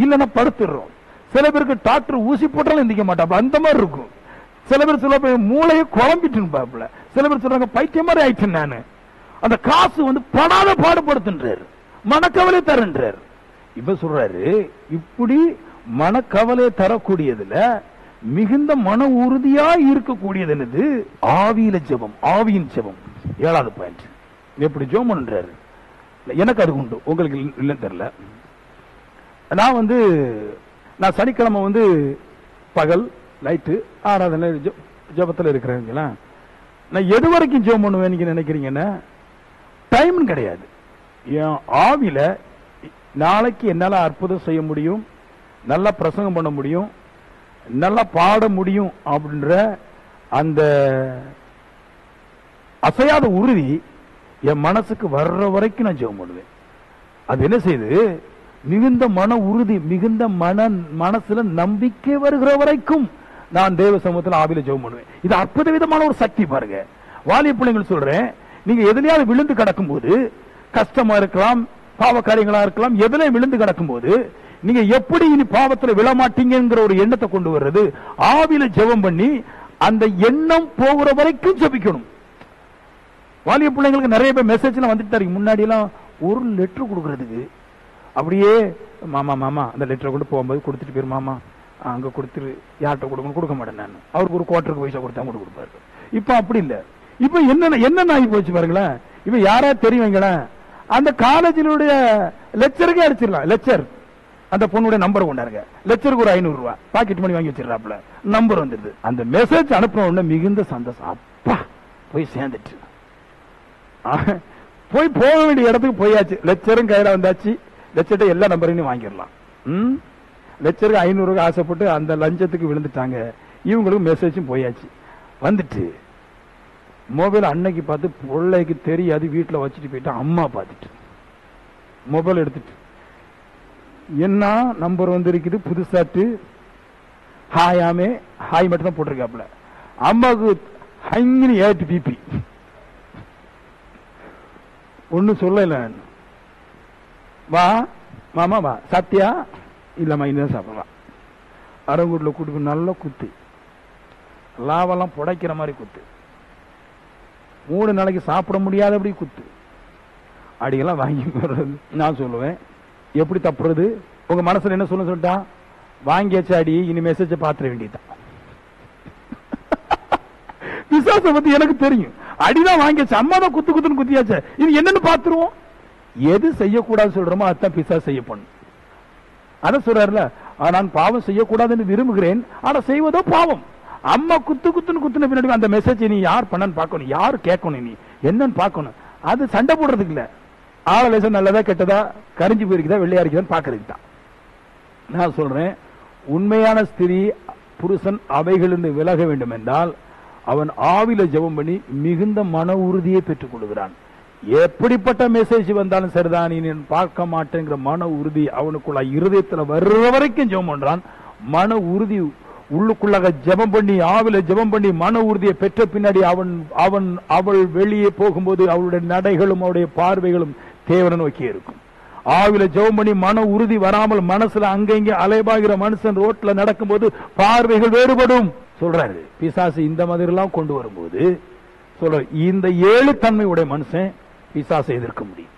இல்லைன்னா படுத்துடுறோம். சில பேருக்கு டாக்டர் ஊசி போட்டாலும் எந்திக்க மாட்டாப்ப, அந்த மாதிரி இருக்கும். சில பேர் சொல்ல மூளையை குழம்பிட்டு பாப்புல. சில பேர் சொல்றாங்க பைத்தியம் மாதிரி ஆயிடுச்சு. நானு அந்த காசு படாத பாடுபடுத்துன்றாரு, மனக்கவலை தருன்றாரு. இப்ப சொல்றாரு, இப்படி மனக்கவலை தரக்கூடியதுல மிகுந்த மன உறுதியா இருக்கக்கூடியது என்னது? ஆவியில ஜெபம், ஆவியின் ஜெபம். 7வது பாயிண்ட். எப்படி ஜெபம் பண்றாரு? எனக்கு அது உண்டு, உங்களுக்கு இல்லைன்னு தெரியல. நான் சனிக்கிழமை பகல் நைட்டு ஆராதனை ஜெபத்தில் இருக்கிறேங்களா. நான் எது வரைக்கும் ஜெபம் பண்ணுவேன் நீங்க நினைக்கிறீங்கன்னா, டைம் கிடையாது. என் ஆவில நாளைக்கு என்னால அற்புதம் செய்ய முடியும், நல்லா பிரசங்கம் பண்ண முடியும், நல்லா பாட முடியும் அப்படின்ற அந்த அசையாத உறுதி என் மனசுக்கு வர்ற வரைக்கும் நான் ஜெபம் பண்ணுவேன். அது என்ன செய்யுது? மிகுந்த மன உறுதி, மிகுந்த மனசுல நம்பிக்கை வருகிற வரைக்கும் நான் தேவ சமூகத்தில் ஆவில ஜெபம் பண்ணுவேன். இது அற்புத விதமான ஒரு சக்தி பாருங்க. வாலிய பிள்ளைங்கள் சொல்றேன், நீங்க எதுலையாவது விழுந்து கிடக்கும் போது, கஷ்டமா இருக்கலாம், பாவ காரியங்களா இருக்கலாம், எதுலையும் விழுந்து கிடக்கும் போது நீங்க எப்படி இனி பாவத்துல விழமாட்டீங்கிற ஒரு எண்ணத்தை கொண்டு வர்றது, ஆவில ஜெபம் பண்ணி அந்த எண்ணம் போகிற வரைக்கும் ஜெபிக்கணும். வாலிய பிள்ளைங்களுக்கு நிறைய பேர் மெசேஜ் எல்லாம் வந்துட்டு முன்னாடி எல்லாம் ஒரு லெட்டர் கொடுக்கறதுக்கு அப்படியே மாமா மாமா அந்த லெட்டரை கொண்டு போகும்போது கொடுத்துட்டு போயிரு மாமா, அங்க கொடுத்துரு, யார்கிட்ட கொடுக்கணும் கொடுக்க மாட்டேன் நான். அவருக்கு ஒரு குவார்டருக்கு பைசா கொடுத்தா கூட கொடுப்பாரு. இப்ப அப்படி இல்ல. இப்ப என்ன ஆகி போச்சு பாருங்களேன். இப்ப யாரா தெரியுங்களேன், அந்த காலேஜினுடைய லெக்சருக்கே அடிச்சிடலாம். லெக்சர் அந்த பொண்ணுடைய நம்பர் கொண்டாருங்க, லெக்சருக்கு ஒரு 500 ரூபாய் பாக்கெட் மணி வாங்கி வச்சிடறாப்ல, நம்பர் வந்துருது. அந்த மெசேஜ் அனுப்பின உடனே மிகுந்த சந்தோஷம். அப்பா போய் சேர்ந்துட்டு போக வேண்டிய இடத்துக்கு போயாச்சு. லெக்சரும் கையில வந்தாச்சு. லெக்சர்ட்ட எல்லா நம்பரையும் வாங்கிடலாம். லெக்சருக்கு 500 ரூபாய் ஆசைப்பட்டு அந்த லஞ்சத்துக்கு விழுந்துட்டாங்க. இவங்களுக்கு மெசேஜும் போயாச்சு. வந்துட்டு மொபைல் அன்னைக்கு பார்த்து பிள்ளைக்கு தெரியாது, வீட்டுல வச்சுட்டு போயிட்டு அம்மா பார்த்துட்டு மொபைல் எடுத்துட்டு என்ன நம்பர் வந்து இருக்குது புதுசாட்டு, ஹாயாமே ஹாய் மட்டும் தான் போட்டிருக்காப்ல. அம்மாவுக்கு ஹைங்கனி ஏட்டு பிபி ஒன்னு சொல்லல. வா மாமா வா, சத்தியா இல்லம்மா இன்னும் சாப்பிடலாம். அரங்கூட்ல கூட்டு நல்ல குத்து, லாவெல்லாம் புடைக்கிற மாதிரி குத்து, 3 நாளைக்கு சாப்பிட முடியாதபடி குத்து, அடியெல்லாம் வாங்கி போடுறது. நான் சொல்லுவேன் எப்படி தப்புறது, உங்க மனசுல என்ன சொல்லிட்டா, வாங்கியாச்சு அடி, இனி மெசேஜ் பாத்திர வேண்டியதான். விசுவாச பத்தி எனக்கு தெரியும். அடிதான் வாங்கியாச்சு, அம்மா தான் குத்து குத்துன்னு குத்தியாச்சு, இது என்னன்னு பாத்துருவோம். எது செய்யக்கூடாது சொல்றோமோ அதுதான் பிசாசு செய்ய பண்ணும். அத சொல்றாருல, நான் பாவம் செய்யக்கூடாதுன்னு விரும்புகிறேன், ஆனா செய்வதோ பாவம். அம்மா குத்து குத்துன்னு குத்துன பின்னாடி அந்த மெசேஜ் நீ யார் பண்ணன்னு பார்க்கணும், யாரு கேட்கணும், நீ என்னன்னு பார்க்கணும். அது சண்டை போடுறதுக்கு இல்ல, ஆள லேசம் நல்லதா கெட்டதா, கரிஞ்சு போயிருக்குதா வெள்ளையா இருக்குதான்னு பாக்குறதுக்கு தான். நான் சொல்றேன், உண்மையான ஸ்திரீ புருஷன் அவைகளிலிருந்து விலக வேண்டும் என்றால் அவன் ஆவில ஜெபம் பண்ணி மிகுந்த மன உறுதியை பெற்றுக் கொள்கிறான். எப்படிப்பட்ட மெசேஜ் வந்தாலும் சரிதான், நீ பார்க்க மாட்டேங்கிற மன உறுதி அவனுக்குள்ள இருதயத்துல வர்ற வரைக்கும் ஜெபம் பண்றான். மன உறுதி உள்ளுக்குள்ளாக ஜெபம் பண்ணி ஆவில ஜெபம் பண்ணி மன உறுதியை பெற்ற பின்னாடி அவள் வெளியே போகும்போது அவளுடைய நடைகளும் அவருடைய பார்வைகளும் தேவனை நோக்கி இருக்கும். ஆவில ஜெபம் பண்ணி மன உறுதி வராமல் மனசுல அங்கங்க அலைபாகிற மனுஷன் ரோட்ல நடக்கும்போது பார்வைகள் வேறுபடும் சொல்றாரு. பிசாசு இந்த மாதிரி எல்லாம் கொண்டு வரும்போது சொல்ற, இந்த 7 தன்மை உடைய மனுஷன் பிசாசை எதிர்க்க முடியும்.